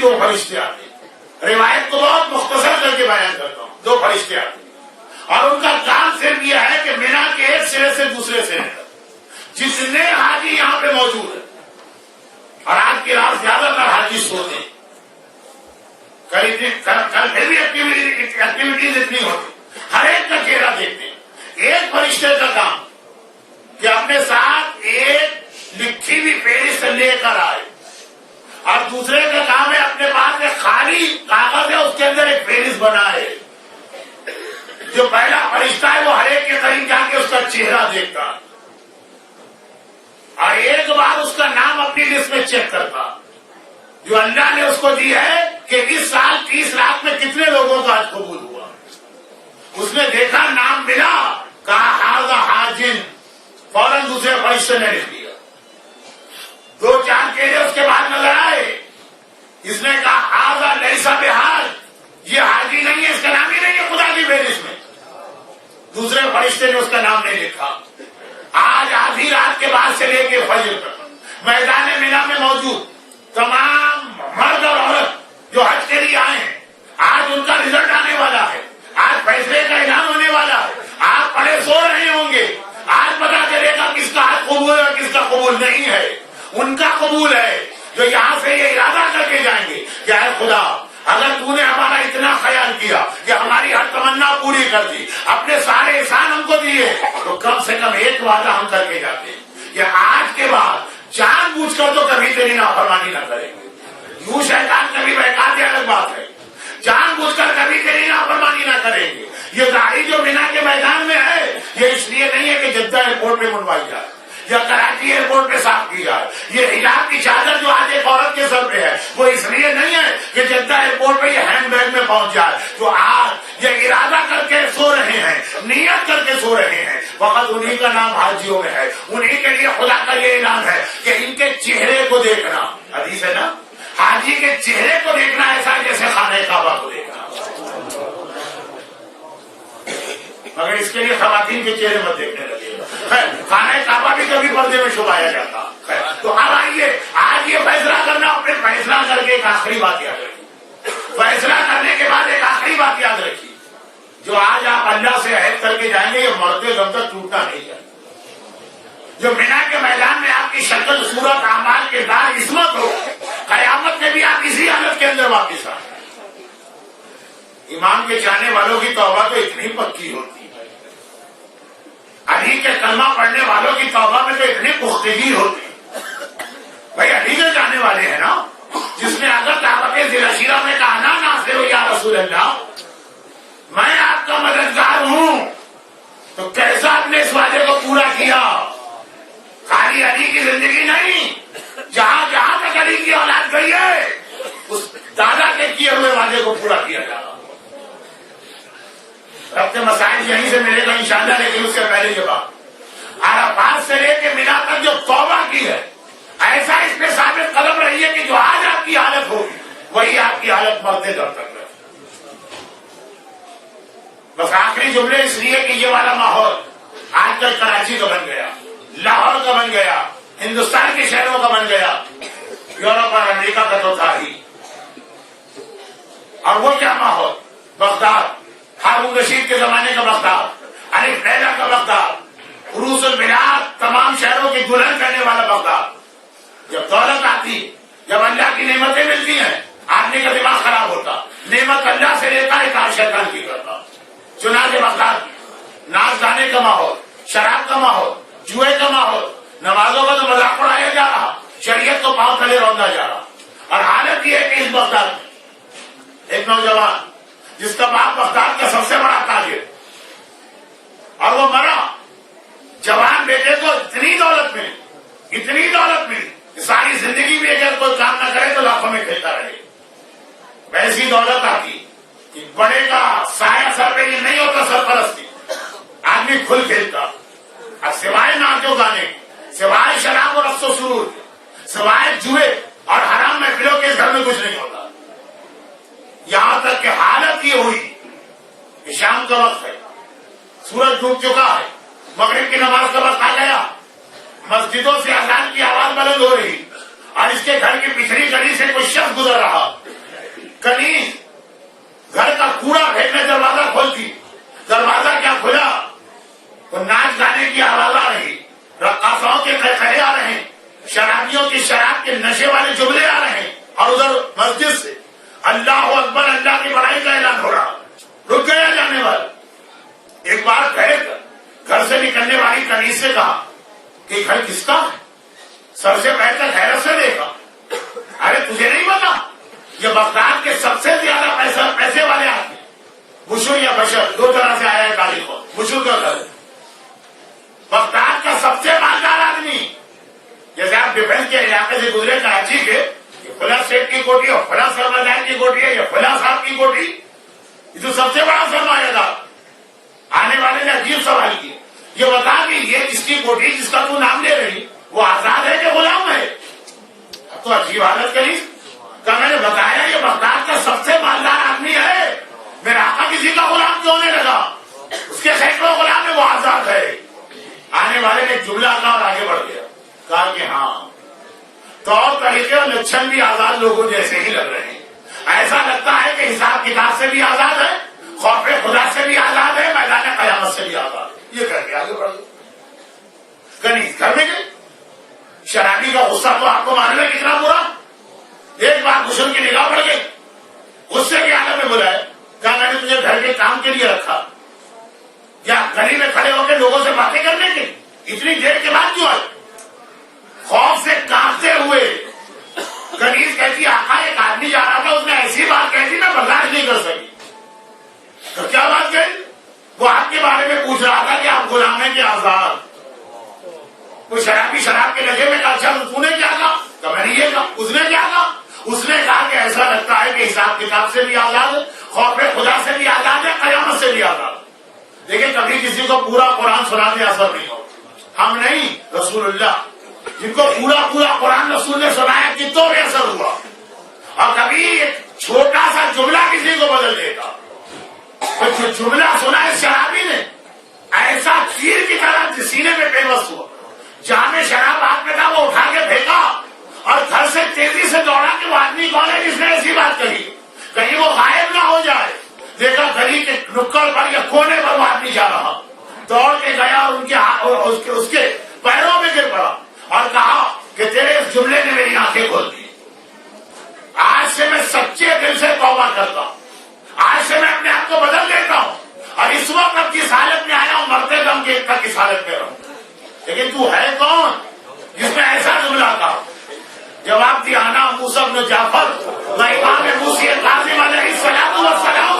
دو فرشتے آتے ہیں، روایت کو بہت مختصر کر کے بیان کرتا ہوں، دو فرشتے آتے ہیں اور ان کا کام صرف یہ ہے کہ مینا کے ایک سرے سے دوسرے سرے تک جتنے حاجی یہاں پہ موجود ہیں، اور آج کی رات زیادہ تر حاجی سوتے ہیں، کل پھر بھی ایکٹیویٹیز اتنی ہوتی، ہر ایک کا چہرہ دیکھتے ہیں۔ ایک فرشتے کا کام کہ اپنے ساتھ ایک لکھی ہوئی فہرست لے کر آئے، اور دوسرے کا کام ہے اپنے پاس ایک خالی کاغذ ہے اس کے اندر ایک فہرست بنائے۔ جو پہلا فرشتہ ہے وہ ہر ایک کے قریب جا کے اس کا چہرہ دیکھتا اور ایک بار اس کا نام اپنی لسٹ میں چیک کرتا، جو اللہ نے اس کو دی ہے کہ اس سال 30 رات میں کتنے لوگوں کا حج قبول ہوا۔ اس نے دیکھا نام ملا، کہا ہاذا حاجن، فوراً دوسرے فرشتے نے لکھ دیا۔ دو چار چہرے اس کے بعد نظر آئے، اس نے کہا ہاذا لیسا بحاج، یہ حاجی نہیں ہے، اس کا نام ہی نہیں ہے خدا کی فہرست میں۔ دوسرے فرشتے نے اس کا نام نہیں لکھا۔ آج آدھی رات کے بعد سے لے کے فجر تک میدان مینا میں موجود تمام مرد اور عورت جو حج کے لیے آئے ہیں، آج ان کا رزلٹ آنے والا ہے، آج فیصلے کا اعلان ہونے والا ہے۔ آپ پڑے سو رہے ہوں گے، آج پتا چلے گا کس کا حج قبول ہے اور کس کا قبول نہیں ہے۔ ان کا قبول ہے جو یہاں سے یہ ارادہ کر کے جائیں گے کہ اے خدا، اگر تو نے ہمارا اتنا خیال کیا کہ ہماری ہر تمنا پوری کر دی، اپنے سارے احسان ہم کو دیے، تو کم سے کم ایک وعدہ ہم کر کے جاتے ہیں کہ آج کے بعد جان بوجھ کر تو کبھی تیری نافرمانی نہ کریں گے۔ یوں شیطان کبھی بہکاتے الگ بات ہے، جان بوجھ کر کبھی تیری نافرمانی نہ کریں گے۔ یہ داڑھی جو مینا کے میدان میں ہے، یہ اس لیے نہیں ہے کہ جدہ ایئرپورٹ پہ منڈوائی جائے یا کراچی ایئرپورٹ پہ صاف کی جائے۔ یہ حجاب کی چادر جو آج ایک عورت کے سر پہ ہے، وہ اس لیے نہیں ہے کہ جدہ ایئرپورٹ پہ یہ ہینڈ بیگ میں پہنچ جائے۔ تو آج یہ ارادہ کر کے سو رہے ہیں، نیت کر کے سو رہے ہیں، وقت انہی کا نام حاجیوں میں ہے۔ انہی کے لیے خدا کا یہ اعلان ہے کہ ان کے چہرے کو دیکھنا، حدیث ہے نا، حاجی کے چہرے کو دیکھنا ایسا جیسے خانہ کعبہ کو دیکھنا، مگر اس کے لیے خواتین کے چہرے مت دیکھنے لگے۔ خانہ کعبہ بھی کبھی پردے میں چھپایا جاتا۔ تو اب آئیے، آج یہ فیصلہ کرنا، اپنے فیصلہ کر کے ایک آخری بات یاد رکھیے، فیصلہ کرنے کے بعد ایک آخری بات یاد رکھیے، جو آج آپ اللہ سے عہد کر کے جائیں گے یہ مرتے دم تک ٹوٹنا نہیں چاہیے۔ جو مینا کے میدان میں آپ کی شکل، صورت، اعمال، کردار، عصمت ہو، قیامت میں بھی آپ اسی حالت کے اندر واپس آئیں۔ امام کے چاہنے والوں کی توبہ تو اتنی پکی ہوتی ہے، علی کے کلمہ پڑھنے والوں کی توبہ میں تو اتنی پختگی ہوتی ہے۔ بھائی علی کے جانے والے ہیں نا، جس نے اگر دعوت ذی الشیرہ میں کہا نا ناصر یا رسول اللہ، میں آپ کا مددگار ہوں، تو کیسا آپ نے اس وعدے کو پورا کیا؟ خالی علی کی زندگی نہیں، جہاں جہاں تک علی کی اولاد گئی ہے اس دادا کے کیے ہوئے وعدے کو پورا کیا جا رہا۔ رب کے مسائل یہیں سے ملے گا انشاءاللہ، لیکن اس سے پہلے یہ بات، عرفات سے لے کے مینا تک جو توبہ کی ہے، ایسا اس پہ ثابت قدم رہی ہے کہ جو آج آپ کی حالت ہوگی وہی آپ کی حالت مرتے دم تک رہے۔ بس آخری جملے اس لیے کہ یہ والا ماحول آج کل کراچی کا بن گیا، لاہور کا بن گیا، ہندوستان کے شہروں کا بن گیا، یورپ اور امریکہ کا تو تھا ہی۔ اور وہ کیا ماحول؟ بغداد، ہارون رشید کے زمانے کا بغداد، الف لیلا کا بغداد، عروس البلاد، تمام شہروں کی دلہن کرنے والا بغداد۔ جب دولت آتی، جب اللہ کی نعمتیں ملتی ہیں، آدمی کا دماغ خراب ہوتا، نعمت اللہ سے لیتا ہے، کار شیطان کی کرتا۔ چنانچہ بغداد ناچ گانے کا ماحول، شراب کا ماحول، جوئے کا ماحول، نمازوں کا تو مذاق اڑایا جا رہا، شریعت کو پاؤں تلے روندا جا رہا۔ اور حالت یہ ہے کہ اس بغداد میں ایک نوجوان جس کا باپ بغداد کا سب سے بڑا تاجر، اور وہ مرا، جوان بیٹے کو اتنی دولت ملی کہ ساری زندگی بھی اگر کوئی کام نہ کرے تو لاکھوں میں کھیلتا رہے۔ ویسی دولت آتی کہ بڑے کا سایہ سر پہ نہیں ہوتا، سرپرستی، آدمی کھل کھیلتا، اور سوائے ناچو گانے، سوائے شراب اور رقص و سرور، سوائے جوئے اور حرام محفلوں کے اس گھر میں کچھ نہیں ہوتا۔ یہاں تک کہ حالت یہ ہوئی کہ شام کا وقت ہے، سورج ڈوب چکا ہے، مغرب کی نماز کا وقت آ گیا، مسجدوں سے اذان کی آواز بلند ہو رہی، اور اس کے گھر کی پچھلی گلی سے کوئی شخص گزر رہا، کنیز گھر کا کوڑا پھینکنے دروازہ کھولتی، دروازہ کیا کھلا، وہ ناچ گانے کی آواز آ رہی، رقاصوں کے کھڑے آ رہے ہیں، شرابیوں کی شراب کے نشے والے جملے آ رہے ہیں، اور ادھر مسجد سے اللہ اکبر، اللہ کی بڑائی کا اعلان ہو رہا۔ رک گیا جانے والا، ایک بار گھر سے نکلنے والی کنیز سے کہا کہ گھر کس کا ہے؟ سر سے بیٹھ کر حیرت سے دیکھا، ارے تجھے نہیں پتا یہ بغداد کے سب سے زیادہ پیسے والے آدمی، بشر یا بشر دو طرح سے آیا ہے تاریخ کو، بشر کا گھر، بغداد کا سب سے مالدار آدمی۔ جیسے آپ ڈیفینس کے علاقے سے گزرے کراچی کے، یہ فلاں سیٹ کی کوٹھی اور فلاں سرمایہ کی کوٹھی ہے، یہ فلاں صاحب کی کوٹھی، یہ تو سب سے بڑا سرمایہ دار۔ آنے والے نے عجیب سوال کیا، یہ بتا کہ یہ جس کی کوٹھی جس کا تو نام لے رہی وہ آزاد ہے کہ غلام ہے؟ اب تو عجیب حالت کری کہ میں نے بتایا یہ بغداد کا سب سے مالدار آدمی ہے، میرا آقا کسی کا غلام کیوں نہیں لگا؟ اس کے سینکڑوں غلام ہے، وہ آزاد ہے۔ آنے والے نے جملہ کہا اور آگے بڑھ گیا، کہا کہ ہاں طور طریقے اور لچھن بھی آزاد لوگوں جیسے ہی لگ رہے ہیں، ایسا لگتا ہے کہ حساب کتاب سے بھی آزاد ہے، خوف خدا سے بھی آزاد ہے، میدان قیامت سے بھی آزاد ہے۔ یہ کہہ کے آگے بڑھ گئے، کنیز گھر میں گئے۔ شرابی کا غصہ تو آپ کو معلوم ہے کتنا برا، ایک بار بشر کی نگاہ پڑ گئی، غصے کی حالت میں بلایا، کہا میں نے تجھے گھر کے کام کے لیے رکھا یا گلی میں کھڑے ہو کے لوگوں سے باتیں کرنے کے؟ اتنی دیر کے بعد کیوں آئے؟ خوف سے کانپتے ہوئے کنیز کہتی آقا ایک آدمی جا رہا تھا، اس نے ایسی بات کہتی میں برداشت نہیں کر سکی۔ تو کیا بات کہی؟ وہ آپ کے بارے میں پوچھ رہا تھا کہ آپ غلام ہیں کہ آزاد؟ وہ شرابی شراب کے نشے میں کہا اچھا تو نے کیا کہا؟ تو میں نے یہ کہا۔ اس نے کیا کہا؟ اس نے کہا کہ ایسا لگتا ہے کہ حساب کتاب سے بھی آزاد ہے، خوف خدا سے بھی آزاد ہے، قیامت سے بھی آزاد ہے۔ لیکن کبھی کسی کو پورا قرآن سنانے اثر نہیں ہو، ہم نہیں رسول اللہ، جن کو پورا قرآن رسول نے سنایا کتوں میں اثر ہوا، اور کبھی ایک چھوٹا سا جملہ کسی کو بدل دیتا۔ جو جملہ سنا ہے شرابی نے، ایسا تیر کی طرح سینے میں پیوست ہوا، جامع شراب ہاتھ میں تھا وہ اٹھا کے پھینکا اور گھر سے تیزی سے دوڑا کہ وہ آدمی کون ہے جس نے ایسی بات کہی، کہیں وہ غائب نہ ہو جائے۔ دیکھا گلی کے نکڑ پر یا کونے پر وہ آدمی جا رہا، دوڑ کے گیا اور اس کے پیروں میں گر پڑا اور کہا کہ تیرے اس جملے نے میری آنکھیں کھول دی، آج سے میں سچے دل سے توبہ کرتا ہوں، آج سے میں اپنے آپ کو بدل دیتا ہوں، اور اس وقت اب کس حالت میں آیا ہوں مرتے دم کے تک اس حالت میں رہوں۔ لیکن تو ہے کون جس میں ایسا جملہ کہا؟ جواب دیا انا موسیٰ بن جعفر و امام موسی کاظم علیہ السلام والسلام۔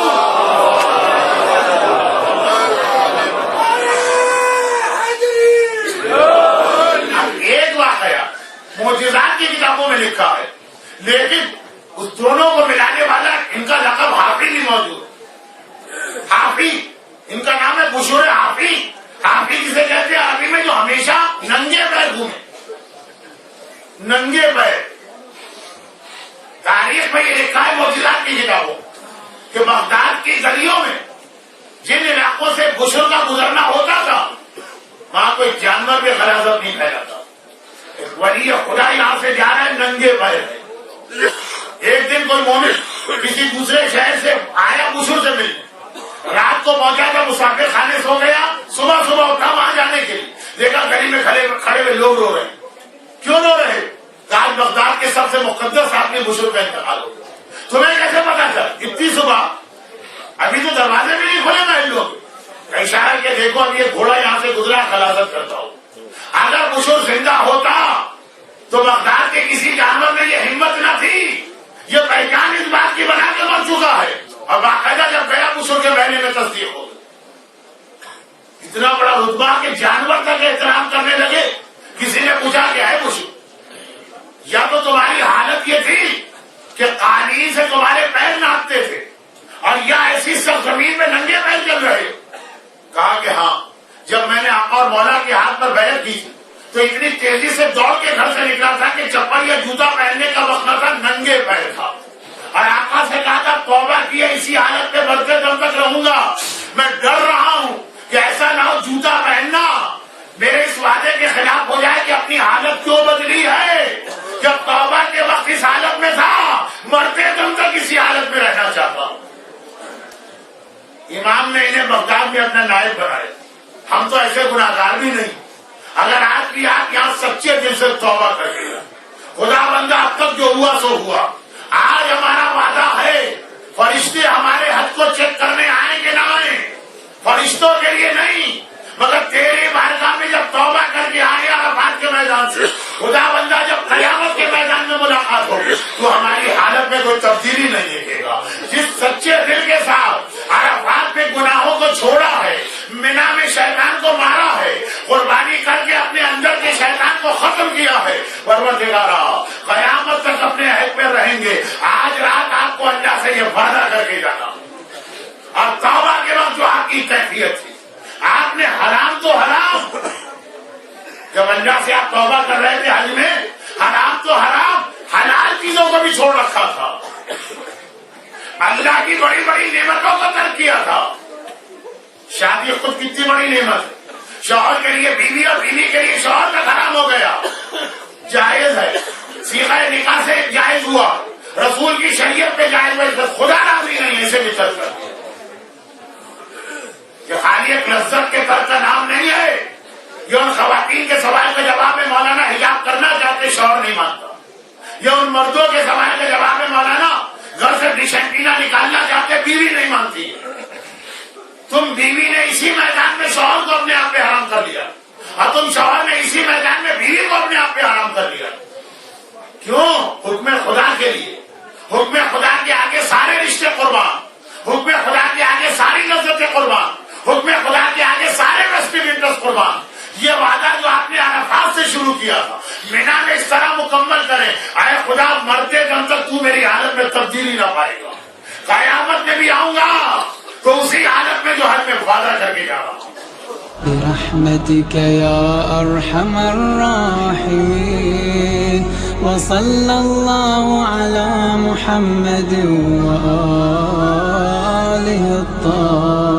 اب ایک واقعہ معجزات کی کتابوں میں لکھا ہے، لیکن اس دونوں کو ملانے والا ان کا لقب حافظ بھی موجود ہے۔ حافظ ان کا نام ہے بشر حافظ۔ حافظ جسے کہتے ہیں عربی میں جو ہمیشہ ننگے پیر گھومے، ننگے پیر۔ تاریخ میں یہ لکھا ہے معجزات کی کتابوں کہ بغداد کی گلیوں میں جن علاقوں سے بشر کا گزرنا ہوتا تھا وہاں کوئی جانور بھی غلاظت نہیں پھیلاتا۔ ایک ولی خدا یہاں سے جا رہا ہے ننگے پیر ہے۔ ایک دن کوئی مومن کسی دوسرے شہر سے آیا بشر سے ملنے، رات کو پہنچا تھا، مسافر خانے سو گیا، صبح اٹھا وہاں جانے کے لیے، دیکھا گلی میں کھڑے ہوئے لوگ رو رہے ہیں۔ کیوں رو رہے؟ آج بغداد کے سب سے مقدس آدمی بشر کا انتقال ہو گیا۔ تمہیں کیسے پتا چلا؟ اتنی صبح ابھی تو دروازے بھی نہیں کھلے گا، ان لوگ اشارہ کے دیکھو اب یہ گھوڑا یہاں سے گزرا، خلاصت کرتا ہوں۔ اگر بشر زندہ ہوتا تو بغداد کے کسی جانور میں یہ ہمت نہ تھی، یہ پہچان اس بات کی بنا کے مر چکا ہے، اور باقاعدہ جب گیا بشر کے بہنے میں تصدیق ہو گئی۔ اتنا بڑا رتبہ کہ جانور تک احترام کرنے لگے۔ کسی نے پوچھا کہ ہے بشر، یا تو تمہاری حالت یہ تھی کہ قالین سے تمہارے پیر ناپتے تھے اور یا ایسی سرزمین میں ننگے پیر چل رہے؟ کہا کہ ہاں، جب میں نے آقا اور مولا کے ہاتھ پر بیعت کی تھی تو اتنی تیزی سے دوڑ کے گھر سے نکلا تھا کہ چپل یا جوتا پہننے کا وقت نہ تھا، ننگے پیر تھا، اور آقا سے کہا تھا توبہ کیا اسی حالت میں مرتے دم تک رہوں گا۔ میں ڈر رہا ہوں کہ ایسا نہ ہو جوتا پہننا میرے اس وعدے کے خلاف ہو جائے کہ اپنی حالت کیوں بدلی ہے، جب توبہ کے وقت اس حالت میں تھا، مرتے دم تک اسی حالت میں امام نے انہیں بغداد میں اپنا نائب بنایا. ہم تو ایسے گناہگار بھی نہیں. اگر آج بھی آپ یہاں سچے دل سے توبہ کریں، خدا بندہ اب تک جو ہوا سو ہوا. آج ہمارا وعدہ ہے فرشتے ہمارے حج کو چیک کرنے آئیں گے نہ آئیں، فرشتوں کے لیے نہیں مگر تیری بارگاہ میں جب توبہ کر کے آئے عرفات کے میدان سے، خدا بندہ جب قیامت کے میدان میں ملاقات ہوگی تو ہماری حالت میں کوئی تبدیلی نہیں دیکھے گا. جس سچے دل کے ساتھ عرفات میں گناہوں کو چھوڑا ہے، مینا میں شیطان کو مارا ہے، قربانی کر کے اپنے اندر کے شیطان کو ختم کیا ہے، پروردگارا قیامت تک اپنے عہد میں رہیں گے. آج رات آپ کو اللہ سے یہ وعدہ کر کے جانا. اور توبہ کے وقت جو آپ کی کیفیت تھی، آپ نے حرام تو حرام، جب اللہ سے آپ توبہ کر رہے تھے حج میں، حرام تو حرام، حلال چیزوں کو بھی چھوڑ رکھا تھا. اللہ کی بڑی بڑی نعمتوں کو ترک کیا تھا. شادی خود کتنی بڑی نعمت ہے. شوہر کے لیے بیوی اور بیوی کے لیے شوہر تک حرام ہو گیا. جائز ہے، صیغہ نکاح سے جائز ہوا، رسول کی شریعت پہ جائز ہے، خدا راضی نہیں ہے. اسے بھی ترک کر دیا. یہ خالی ایک لذت کے ترک کا نام نہیں ہے. یہ ان خواتین کے سوال کے جواب میں مولانا حجاب کرنا چاہتے شوہر نہیں مانتا. یہ ان مردوں کے سوال کے جواب میں مولانا گھر سے ڈش اینٹینا نکالنا چاہتے بیوی نہیں مانتی. تم بیوی نے اسی میدان میں شوہر کو اپنے آپ پہ حرام کر لیا، اور تم شوہر نے اسی میدان میں بیوی کو اپنے آپ پہ حرام کر لیا. کیوں؟ حکم خدا کے لیے. حکم خدا کے آگے سارے رشتے قربان، حکم خدا کے آگے ساری لذتیں قربان، حکم خدا کے آگے سارے ویسٹڈ انٹرسٹ قربان. یہ وعدہ جو آپ نے عرفات سے شروع کیا تھا، مینا میں اس طرح مکمل کریں. اے خدا مرتے دم تک تو میری حالت میں تبدیلی نہ پائے گا. قیامت میں بھی آؤں گا تو اسی حالت میں جو حج میں وعدہ کر کے جا رہا ہوں. برحمتك يا أرحم الراحمين وصلى الله على محمد وآله الطاهرين.